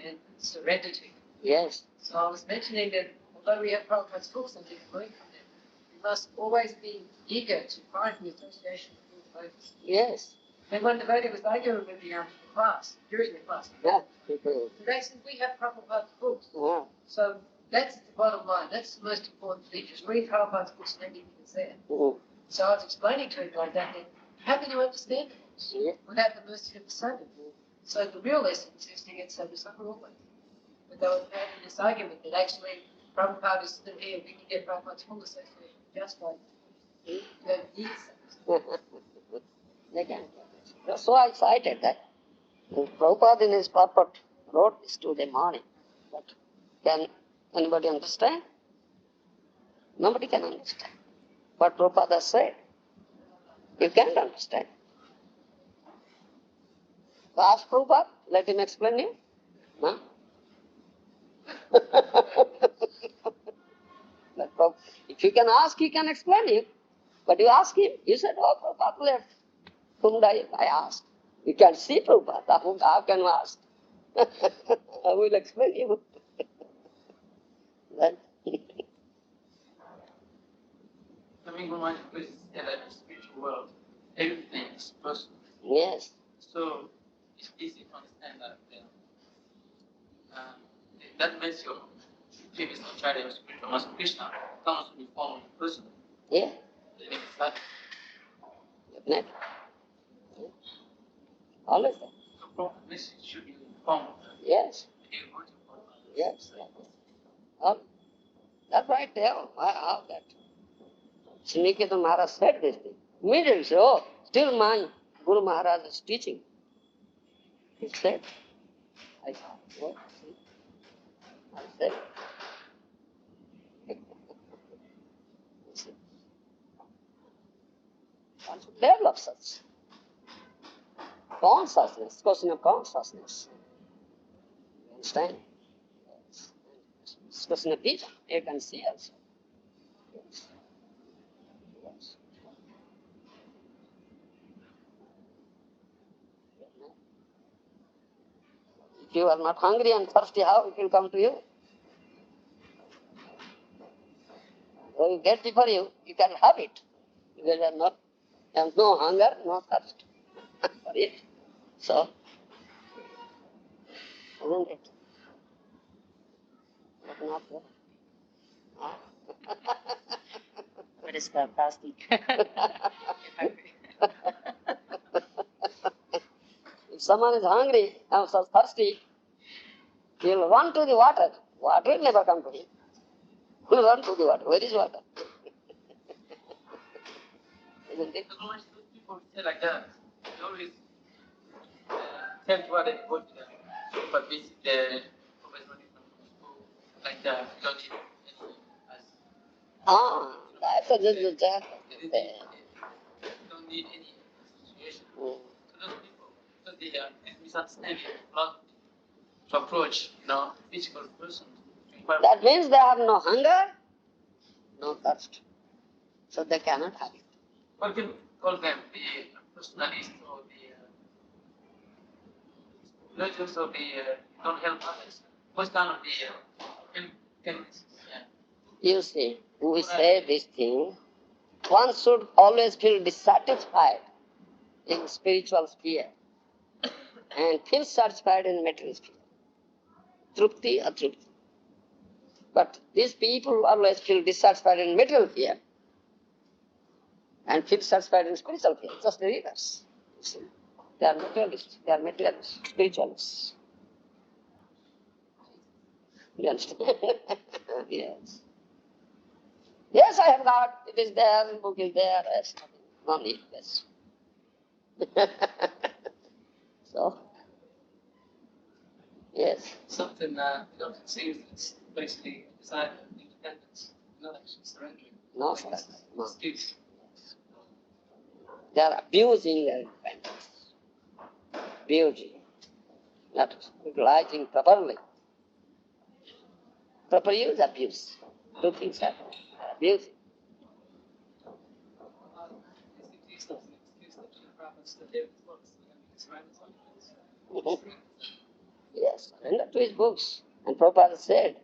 and serenity. Yes. So I was mentioning that although we have Prabhupada's books and we can learn from them, we must always be eager to find the association with the devotees. Yes. And one devotee was arguing with the class, during the class. Yeah. They said, we have Prabhupada's books. Yeah. So that's the bottom line. That's the most important feature. Read Prabhupada's books and everything is there. So I was explaining to him like that, how can you understand the books without the mercy of the Sadhu? So the real essence is to get Sadhu Sangha always. But they were having this argument that actually Prabhupada is still here, we can get Prabhupada's full association just like you don't need Sadhu. They can. They're so excited that Prabhupada in his purport wrote this today morning. But can anybody understand? Nobody can understand what Prabhupada said. You can't understand. So ask Prabhupada, let him explain you. No? If you can ask, he can explain you. But you ask him, you said, oh, Prabhupada left. Whom I asked. You can't see Prabhupada. How can you ask? I will explain you. Then, I mean, when one is in the spiritual world, everything is personal. yes. So it's easy to understand that that means your previous charity of spiritual master Krishna comes to be formed person. Yeah. Living that. Definitely. Yeah. Always there. The proper message should be informed. Yes. Yes. Yes. That's right there. How that? Srimad Maharaj said this thing. Immediately said, oh, still my Guru Maharaj is teaching. He said, I thought, what? I said, one should develop such consciousness, question of consciousness. You understand? Yes. It's question of vision. You can see also. Yes. Yes. If you are not hungry and thirsty, how it will come to you? When you get before you, you can have it. Because you have no hunger, no thirst for it. So, isn't it? But not there. What is that fasting? If someone is hungry and so thirsty, he will run to the water. Water will never come to him. He will run to the water. Where is water? Isn't it? Those people say like that. They always tell you what they go to them. But visit the like that. Don't need anything as That's a good job. they don't need any situation. So those people, because they are misunderstanding not to approach, physical person. That means they have no hunger, no thirst. So they cannot have it. One can call them the personalist or the religious or the don't help others. What kind of the can You see, we say this thing, one should always feel dissatisfied in spiritual sphere and feel satisfied in material sphere. Trupti, atrupti. But these people always feel dissatisfied in material sphere and feel satisfied in spiritual sphere. Just the reverse. You see. They are materialists, spiritualists. You understand? Yes. Yes, I have got, it is there, the book is there, yes, no need, yes. So, Yes. Something we often see is it's basically a desire for independence, not actually surrendering. No, Like sir. it's No. excuse. They are abusing their independence. Abusing. Not utilizing properly. Proper use, abuse. Two things happen. Abusing. It's not an excuse that Srila Prabhupada stood here with his books. So then we can surrender something. Yes, surrender to his books. And Prabhupada said,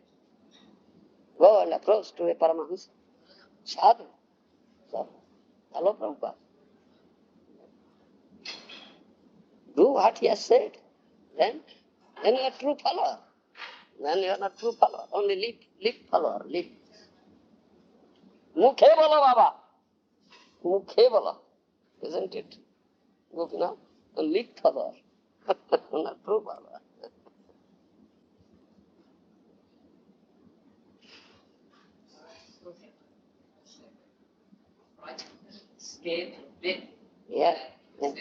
go and approach to a Paramahansa. Sadhu. So, follow Prabhupada. Do what he has said. Then you are a true follower. Then you are not true follower. Only lip follower. Lip. Mukhe bolo Baba. Mukhe bolo. Isn't it? Gopinath? A lip follower. Not true follower. Right? Scared, bit. Yeah. Yeah.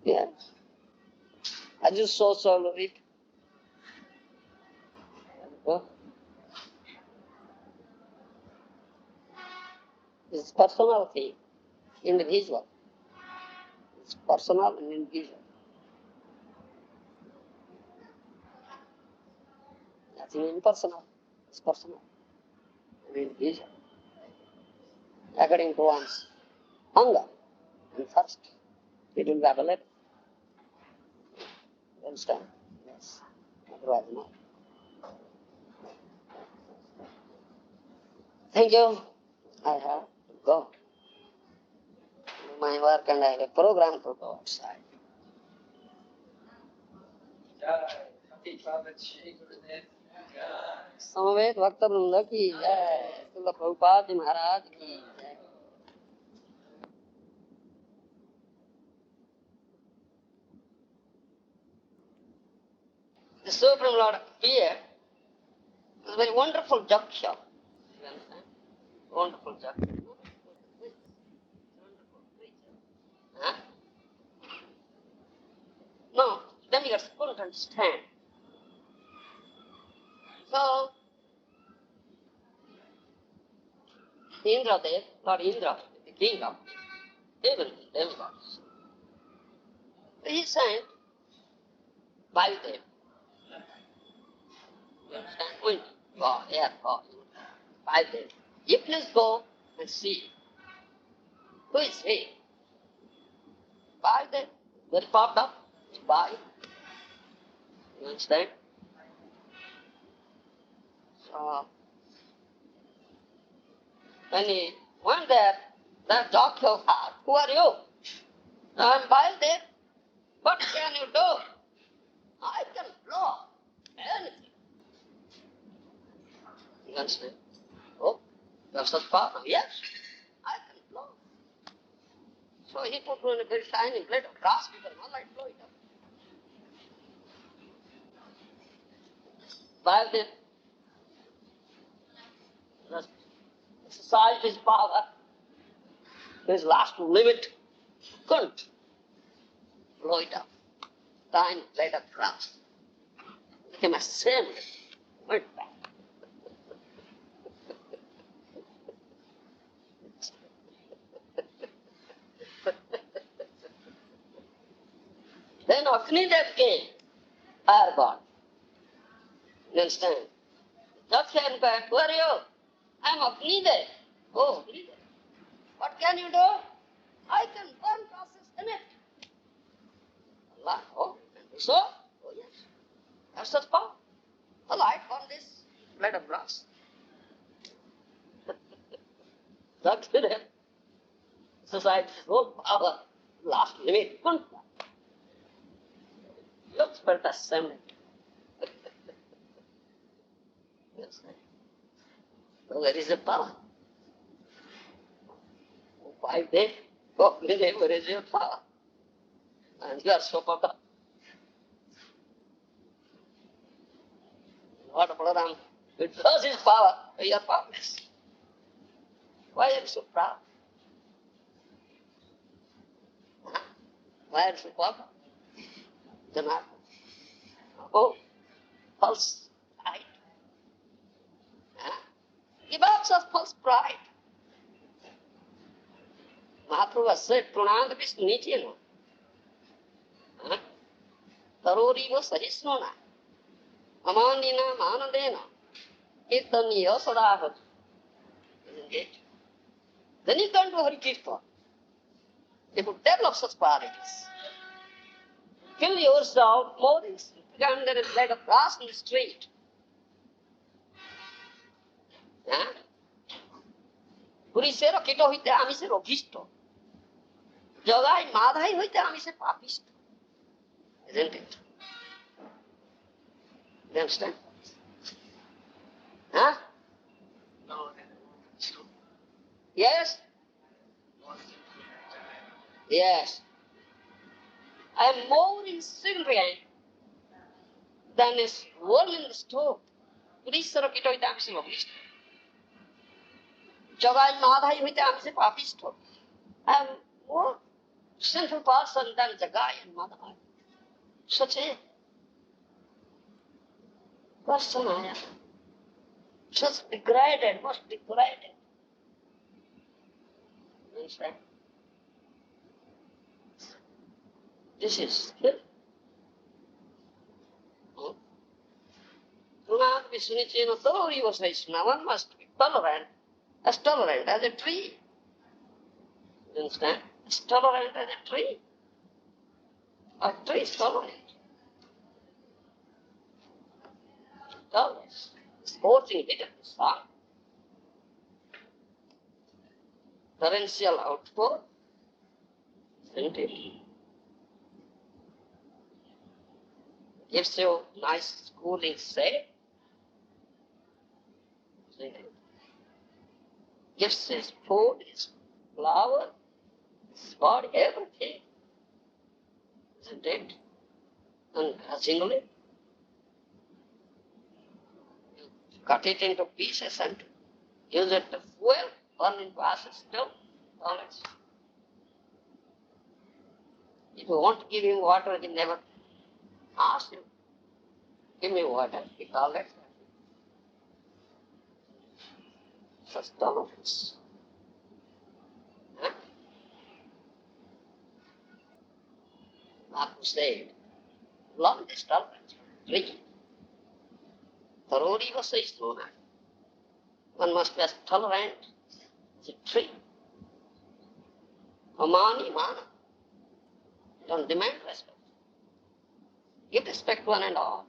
Yeah. I just saw all of it. It's personal thing, individual. It's personal and individual. Nothing impersonal. It's personal and individual. According to one's hunger and thirst, it will be available. You understand? Yes. Otherwise, not. Thank you. I have to go. Do my work and I have a program to go outside. समवेत भक्त वृंद की जय, श्रील प्रभुपाद जी महाराज की जय। The Supreme Lord appeared. It was a very wonderful jaksha. You understand? Wonderful jaksha. Huh? No, demigods couldn't understand. So, Indra there, Lord Indra, the king of heaven, demigods, he sent Vayudev. You understand? Wind, God, air, God, Vayudev. You please go and see who is he. Vayudev, very popped up, Vayu. You understand? So, when he went there, that doctor asked, who are you? I'm Vayudev. What can you do? I can blow anything. You understand? Oh, you have such power? Yes, I can blow. So he put on a very shiny blade of grass with a light, blow it up. Vayudev exercised his power to his last limit, couldn't blow it up. Tiny blade of grass. Became ashamed, went back. Then Agnidev came, fire god. You understand? Just inquired, who are you? I am Agnidev. Oh, Agnidev. What can you do? I can burn grasses in it. Allah, oh, and so? Oh, yes. I have such power. The light on this blade of grass. Agnidev exercised his whole power, last limit, couldn't. Looks but assembled. Yes. So where is the power? Why they? Oh, where is your power? And you are so puffed up. What Balaram? Because his power, you are powerless. Why are you so proud? Huh? Why are you so puffed up? Janardana. Oh, false pride. Give up such false pride. Mahaprabhu has said, Prananda Vishnu Nityana. Taroriva Sahisnona. Amanina Manadena. Kirtaniya Sadahat. Isn't it? Then you can do Hari Kirtan. You could develop such qualities. Kill yourself more than like a grass in the street. পুলিশেরও কীট হইতে আমিষের অভিষ্ট জগায় মাধাই হইতে আমিষের পাপিষ্ট isn't it? You understand? Huh? Yes? Yes. I am more insignificant than a worm in the stove. পুলিশেরও কীট হইতে আমিষের অভিষ্ট জগায় মাধাই হইতে আমিষের পাপিষ্ট I am more sinful person than Jagai and Madhai. Such a person I am. Such degraded, most degraded. Understand? This is skill. Srimad Vishnuchena Tori was Vaishnava. One must be tolerant as a tree. You understand? As tolerant as a tree. A tree is tolerant. Tolerance. Scorching heat of the sun. Torrential outpour. Isn't it? Gives you nice cooling shade. Isn't it? Gives his food, his flower, his body, everything. Isn't it? And grudgingly, you cut it into pieces and use it to fuel, burn into ashes, still, knowledge. If you want to give him water, he never asks you, give me water, he tolerates that. Such tolerance. Mahaprabhu said, love this tolerance, tree. Thoroughly was says no. One must be as tolerant as a tree. Amani mana. Don't demand respect. Give respect one and all.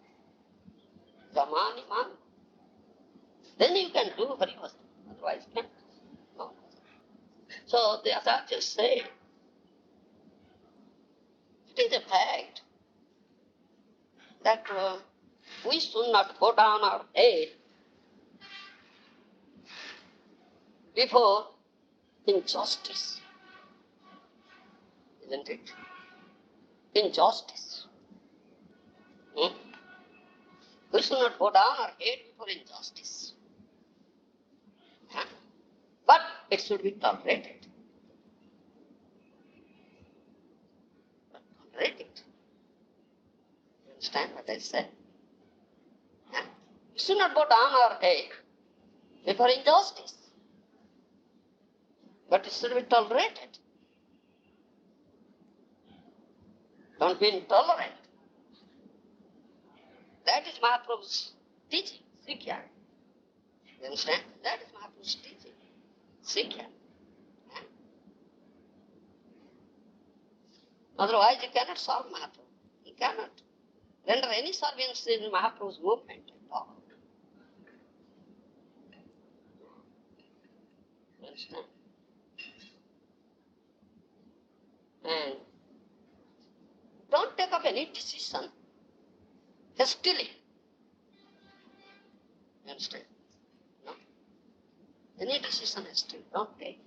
Amani mana. Then you can do very much. Otherwise you can't. No. So the acharyas say, it is a fact that we should not go down our head before injustice. Isn't it? Injustice. We should not go down our head before injustice. But it should be tolerated. Tolerate it. You understand what I said? We should not go down our head before injustice. But it should be tolerated. Don't be intolerant. That is Mahaprabhu's teaching, Sikya. You understand? That is Mahaprabhu's teaching, Sikya. Otherwise you cannot solve Mahaprabhu. You cannot render any service in Mahaprabhu's movement at all. You understand? And don't take up any decision hastily. You understand? No? Any decision hastily, don't take.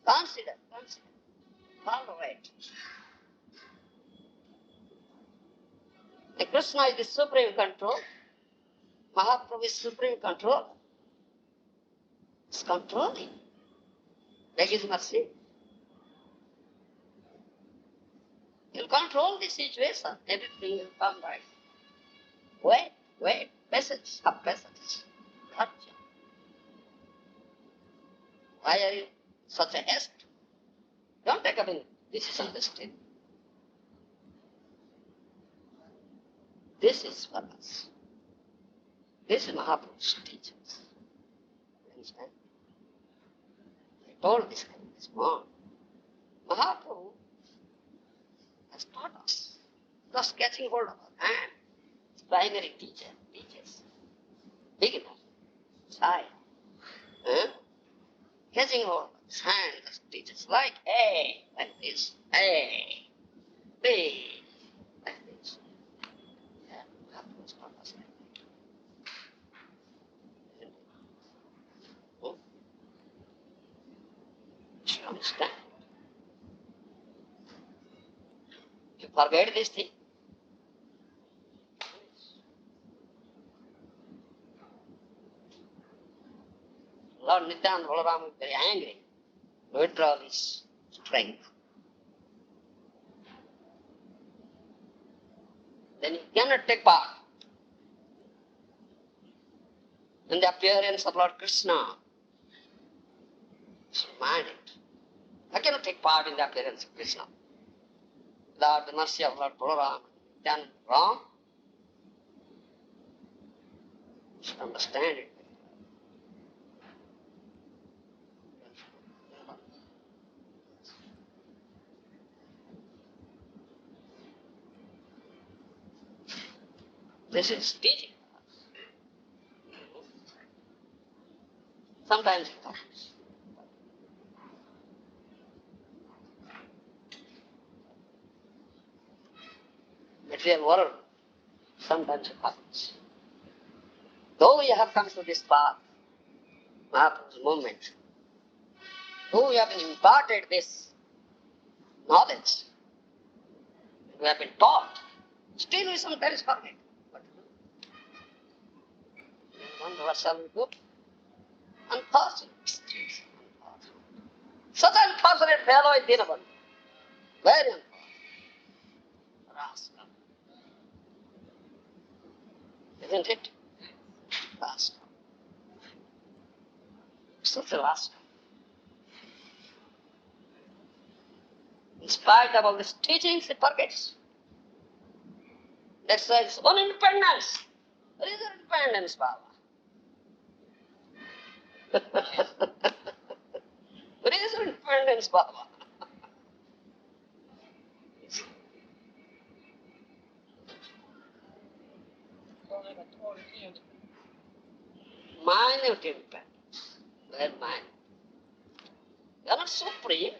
Consider. Tolerate. The Krishna is the supreme control. Mahaprabhu is supreme control. It's controlling. Beg his mercy. You'll control the situation. Everything will come right. Wait. Patience. Have patience. Gotcha. Why are you such a haste? Don't take up any decision this time. This is for us. This is Mahaprabhu's teachings. Understand? I told this morning. Mahaprabhu has taught us. Just catching hold of our hand. Primary teacher teaches. Beginner. Child. Catching hold of his hand just teaches. Like A, like this. A, B, like this. Yeah, Mahaprabhu has taught us like that. You understand? You forget this thing. Lord Nityananda Balaram is very angry to withdraw his strength. Then he cannot take part in the appearance of Lord Krishna. So mind it. I cannot take part in the appearance of Krishna without the mercy of Lord Balaram. Done wrong? You should understand it. This is teaching. Sometimes it happens. Material world, sometimes it happens. Though we have come to this path, Mahaprabhu's movement, though we have been imparted this knowledge, we have been taught, still we sometimes forget what to do. We wonder what shall we do? Unfortunate. Such an unfortunate fellow is Dinabandhu. Very unfortunate. Rascal. Isn't it? Rascal. Such a rascal. In spite of all these teachings, it forgets. That's why it's own independence. What is independence, Baba? What is independence, Baba? Minute independence. Very minute. You are not supreme.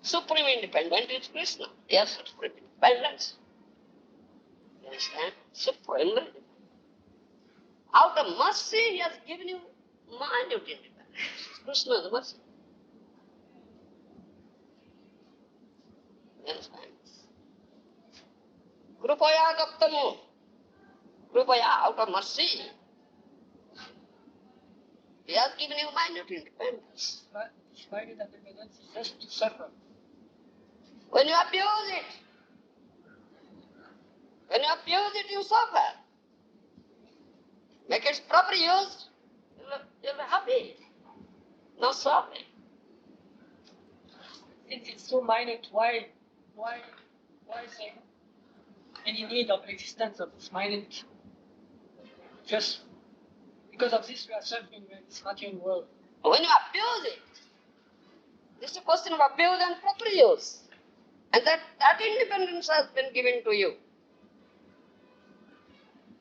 Supreme independent is Krishna. Yes, supreme independence. You understand? Supreme independence. Out of mercy, he has given you minute independence. Krishna's mercy. You understand? Krupaya Daptamu. Krupaya, out of mercy, he has given you minute independence. Minute independence is just to suffer. When you abuse it, you suffer. Make its proper use, you'll be happy. No suffering. Since it's so minute, why is there any need of existence of this minute? Just because of this we are suffering in this material world. When you abuse it, this is a question of abuse and proper use. And that independence has been given to you.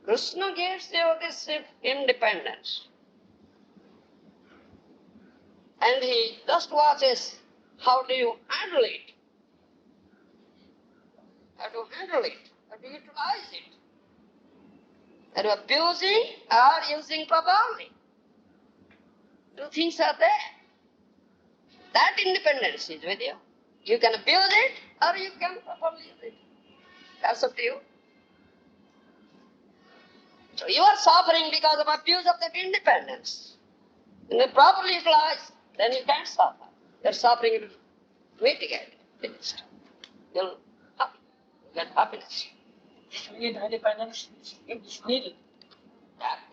Krishna gives you this independence. And he just watches how do you handle it. How to handle it, how to utilize it. Are you abusing or using properly? Two things are there. That independence is with you. You can abuse it or you can properly use it. That's up to you. So you are suffering because of abuse of that independence. When you properly utilize, then you can't suffer. That suffering will mitigate. You'll happy. get happiness. This independence is needed.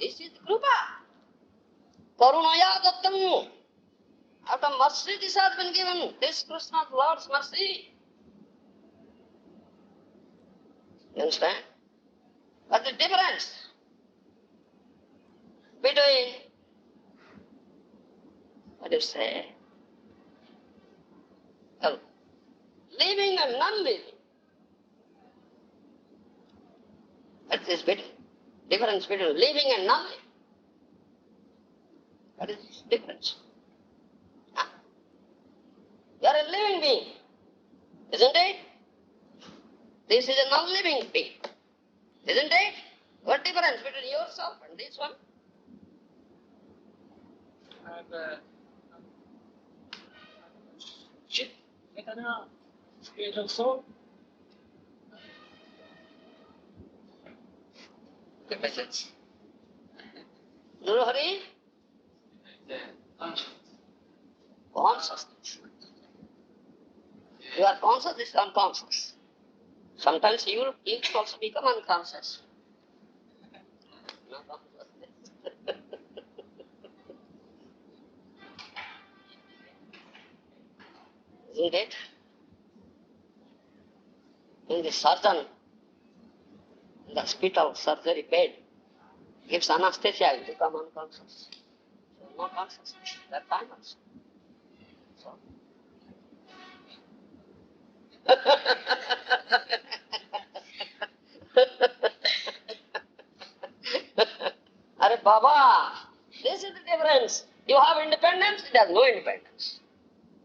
This is Krupa. Karunaya dattam. Out of mercy this has been given. This Krishna's Lord's mercy. You understand? But the difference between, what do you say, living and non-living. What is this difference between living and non-living? What is this difference? Huh? You are a living being, isn't it? This is a non-living being, isn't it? What difference between yourself and this one? And chit, spiritual soul. The message. Guru Hari? Consciousness. You are conscious, this is unconscious. Sometimes you also become unconscious. No consciousness. Isn't it? In the surgeon, in the hospital surgery bed, gives anesthesia, you become unconscious. So no consciousness that time also. So. Are Baba, this is the difference. You have independence, it has no independence.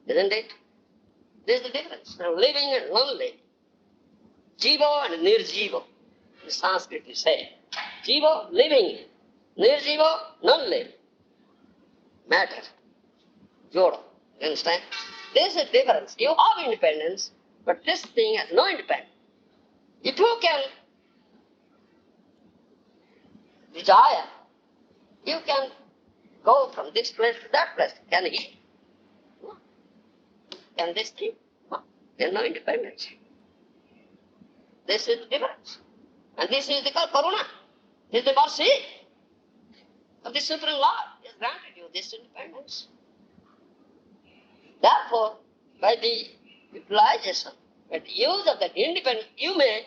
Isn't it? This is the difference from living and non-living. Jiva and nirjiva. In Sanskrit you say. Jiva, living. Nirjiva, non-living. Matter. Joda. You understand? This is the difference. You have independence, but this thing has no independence. If you can desire, you can go from this place to that place. Can he? No. Can this thing? No. There is no independence. This is the difference. And this is the karuna. This is the mercy of the Supreme Lord. He has granted you this independence. Therefore, by the utilization, by the use of that independence, you may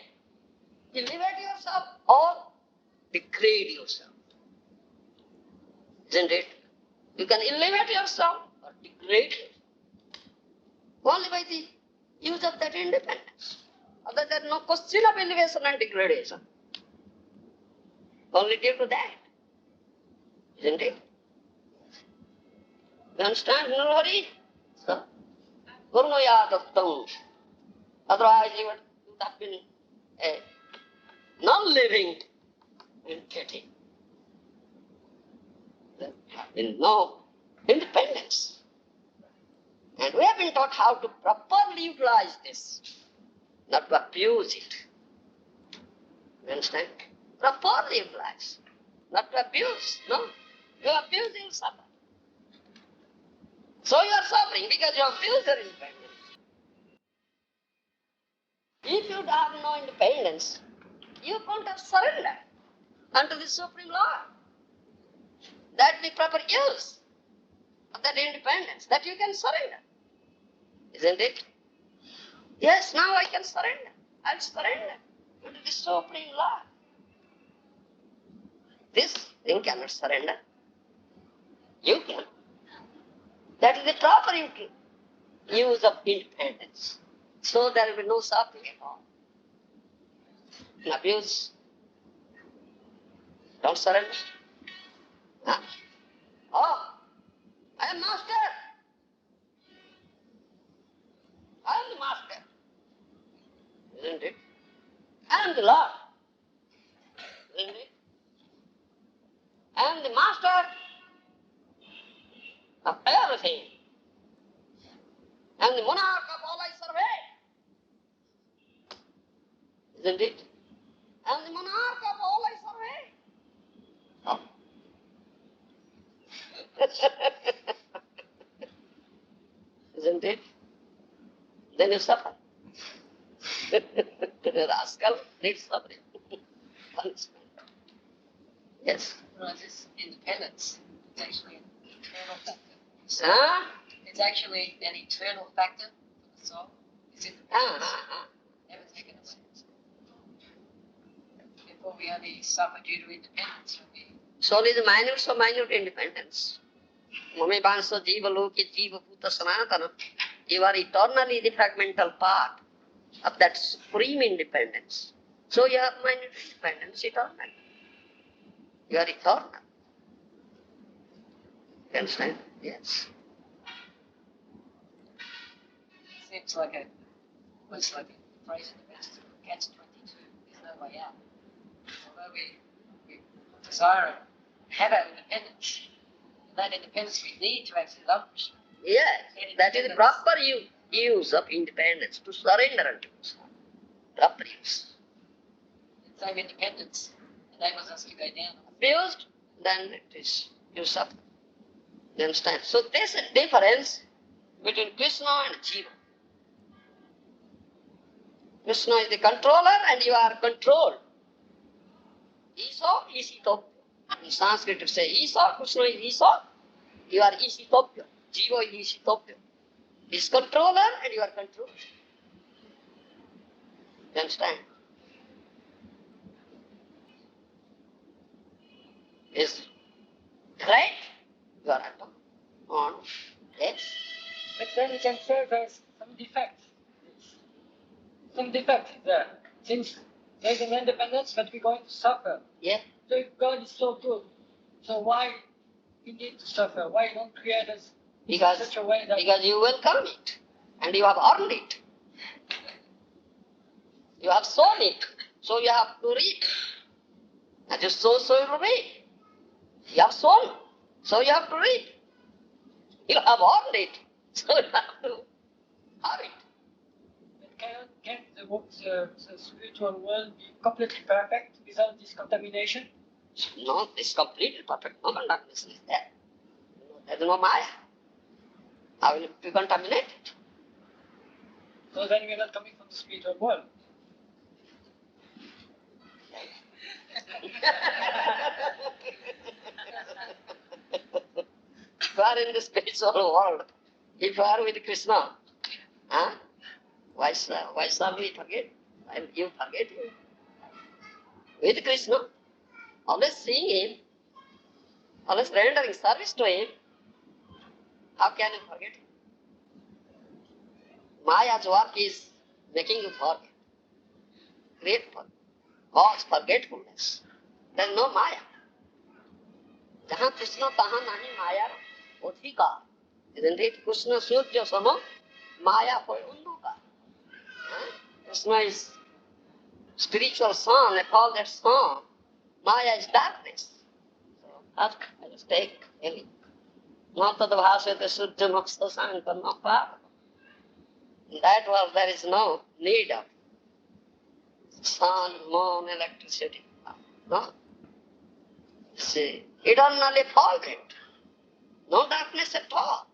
elevate yourself or degrade yourself. Isn't it? You can elevate yourself or degrade yourself. Only by the use of that independence. Other there is no question of elevation and degradation. Only due to that. Isn't it? You understand, Guru Hari? So, Gurunaya Dattam. Otherwise you would have been a non-living entity. There have been no independence. And we have been taught how to properly utilize this, not to abuse it. You understand? Properly utilize, not to abuse. No, you abuse, you suffer. So you are suffering because you abuse your independence. If you have no independence, you can't have surrender unto the Supreme Lord. That the proper use of that independence, that you can surrender. Isn't it? Yes, now I can surrender. I'll surrender unto the Supreme Lord. This thing cannot surrender. You can. That is the proper use of independence. So there will be no suffering at all. And abuse. Don't surrender. Huh? Oh, I am master. I am the master. Isn't it? I am the Lord. Isn't it? I am the master of everything. I am the monarch of all I survey. Isn't it? I am the monarch of all I survey. Oh. Isn't it? Then you suffer. rascal needs suffering. Punishment. Yes. Well, this independence, it's actually an internal factor. So Huh? it's actually an internal factor for the soul. It's independence. Never taken away. Therefore, we only suffer due to independence when we. Soul is minute, so minute independence. Mame Bansa Jiva Loki Jiva Bhuta Sanatana. You are eternally the fragmental part of that supreme independence. So you have minute independence eternal. You are eternal. You understand? Yes. Seems like a, looks like a phrase in the West, catch-22. There's no way out. Although we desire and have our independence, and that independence we need to actually love Krishna. Yes, that is the proper use of independence, to surrender unto Krishna. Proper use. The same independence enables us to go down. Abused, then it is, you suffer. You understand? So there's a difference between Krishna and Jiva. Krishna is the controller and you are controlled. Isa, Isitopya. In Sanskrit it says Isa, Krishna is Isa, you are Isitopya. Jiva is Isitopya. He is controller and you are controlled. You understand? Is right? You are at on. Yes? But then we can say there's some defects. Some defects there. Since there's an independence, but we're going to suffer. Yeah. So if God is so good, so why we need to suffer? Why don't create us in such a way that Because you welcome it and you have earned it. You have sown it, so you have to reap. As you sow, so you will reap. You have sown, so you have to reap. You have earned it, so you have to have it. can the spiritual world be completely perfect without this contamination? No, it's completely perfect. No contamination is there. There is no Maya. How will it be contaminated? So then we're not coming from the spiritual world. If you are in the spiritual world, if you are with Krishna, why shall we forget? Why will you forget him? With Krishna, always seeing him, always rendering service to him, how can you forget him? Maya's work is making you forget. Grateful. Cause forgetfulness. There is no Maya. Jahan Krishna tahan nahi Maya odhikar. Isn't it? Krishna surya sama Maya for undukar. Krishna is spiritual sun, they call that sun. Maya is darkness. So I just take any. Not the bhasvete surya maksa sankar no papa. In that world there is no need of sun, moon, electricity. No. See, eternally forget. No darkness at all.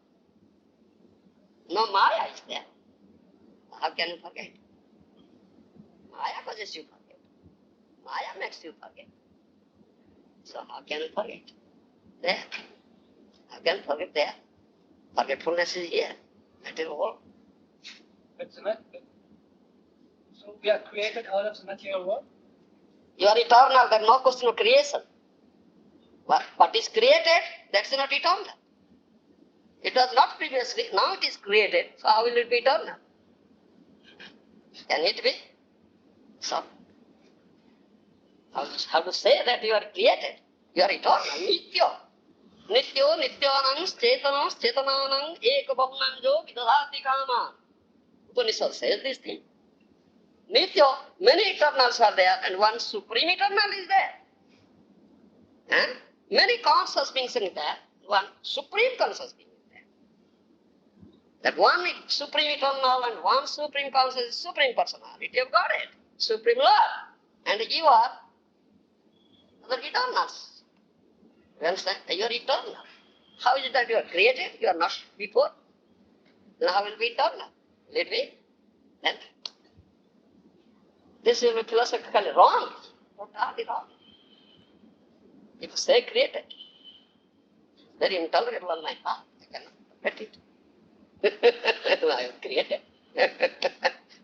No Maya is there. How can you forget? Maya causes you forget. Maya makes you forget. So how can you forget? There. How can you forget there? Forgetfulness is here. That is all. So we are created out of the material world? You are eternal, there is no question of creation. What is created, that's not eternal. It was not previously, now it is created, so how will it be eternal? Can it be? So, how to say that you are created? You are eternal, nitya. Nityo nityanam chetanam chetananam ekabhavanam jo vidadhati kaman. Upanishad says this thing. Nitya, many eternals are there and one supreme eternal is there. Many conscious beings are there, one supreme conscious being is there. That one supreme eternal and one supreme conscious is supreme personality. You have got it. Supreme love. And you are other eternals. You understand? You are eternal. How is it that you are created? You are not before. Then how will be eternal? Will it be? Then This will be philosophically wrong. Totally wrong. If you say created, very intolerable on my part. I cannot get it. I am created.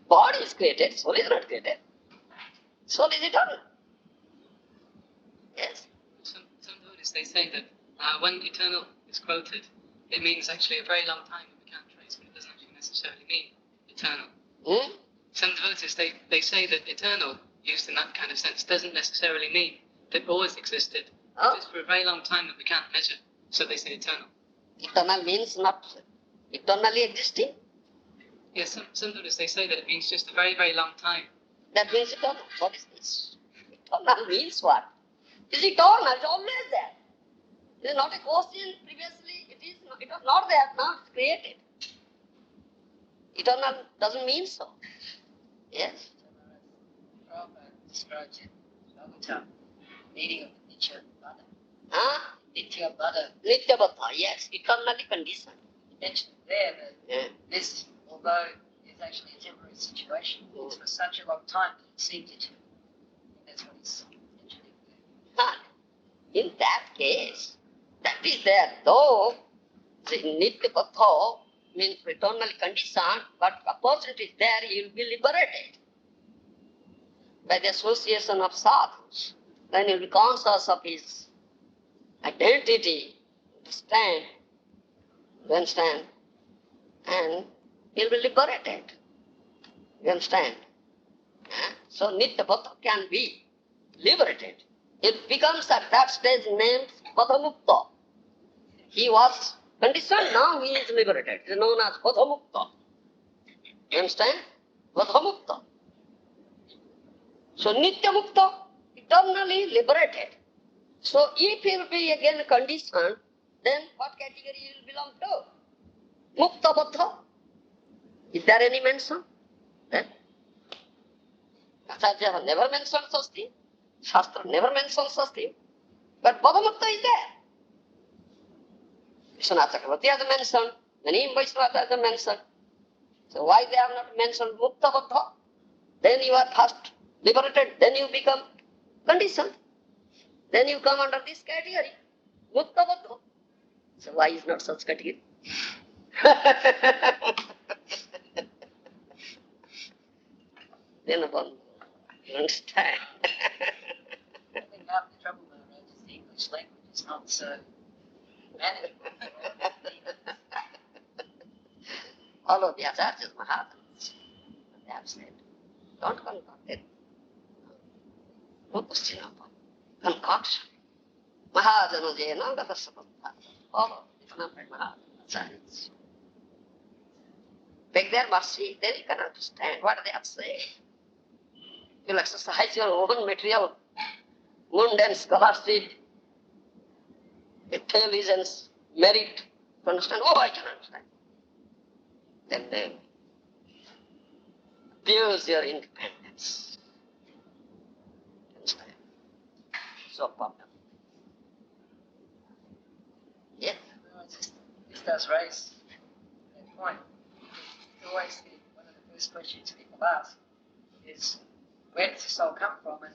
Body is created, soul is not created. Soul is eternal. Yes. Some Buddhists, they say that when eternal is quoted, it means actually a very long time that we can't trace, but it doesn't actually necessarily mean eternal. Hmm? Some devotees, they say that eternal, used in that kind of sense, doesn't necessarily mean that always existed. Oh. It's for a very long time that we can't measure, so they say eternal. Eternal means not eternally existing. Yes, some Buddhists, they say that it means just a very, very long time. That means eternal. What is this? Eternal means what? It's eternal, it's always there. It is not a question previously, it was not there, now it's created. Eternal doesn't mean so. Yes. Prabhupada describes in Bhagavatam, meaning of the nature of Buddha. Huh? Nitya Buddha. Nityabata, yes, eternally conditioned. He mentioned there that Yeah. this, although it's actually a temporary situation, it's for such a long time that it seemed eternal. That's what he's mentioning there. Huh. In that case, that is there, though the Nityabata means eternally conditioned, but opportunity is there, he will be liberated by the association of sadhus. Then he will be conscious of his identity, understand, and he will be liberated. You understand? So Nityabata can be liberated. It becomes at that stage named Pathamukta. He was conditioned, now he is liberated. It is known as Pathamukta. You understand? Pathamukta. So Nityamukta, eternally liberated. So if he will be again conditioned, then what category he will belong to? Mukta Baddha. Is there any mention? Then Acharya have never mentioned such thing. Shastra never mentions such thing. But Pathamukta is there. Vishwanath Chakravarti has mentioned, many Vaishnavas have mentioned. So why they have not mentioned Mukta Baddha? Then you are first liberated, then you become conditioned. Then you come under this category, Mukta Baddha. So why is not such category? Then upon, you understand? I think half the trouble, Maharaja, is the English language is not so manageable. All of the Acharyas, Maharajas, they have said, don't concoct it. No question about concoction. Mahajana Jena Gatasapanta. All of the Maharajas. Beg their mercy, then you can understand what they have said. You'll exercise your own material, mundane scholarship, intelligence, merit, to understand. Oh, I can understand. Then they abuse your independence. Understand? So problem. Yes. This does raise that point. Always one of the first questions people ask is, where does the soul come from and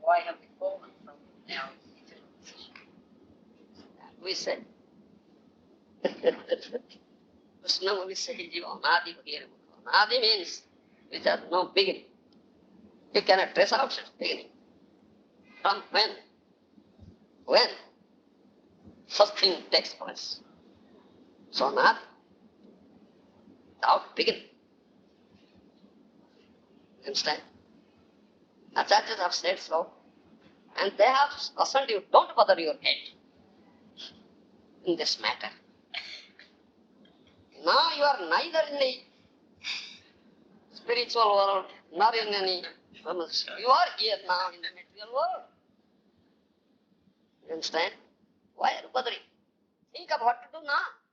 why have we fallen from our eternal position? We said. Krishna we say Jiva, Nadi Bhagir. Nadi means which has no beginning. You cannot trace out its beginning. From when? When? Such thing takes place. So Nadi. Without beginning. Understand? Acharyas have said so. And they have cautioned you, don't bother your head in this matter. Now you are neither in the spiritual world, nor in any. You are here now in the material world. You understand? Why are you bothering? Think of what to do now.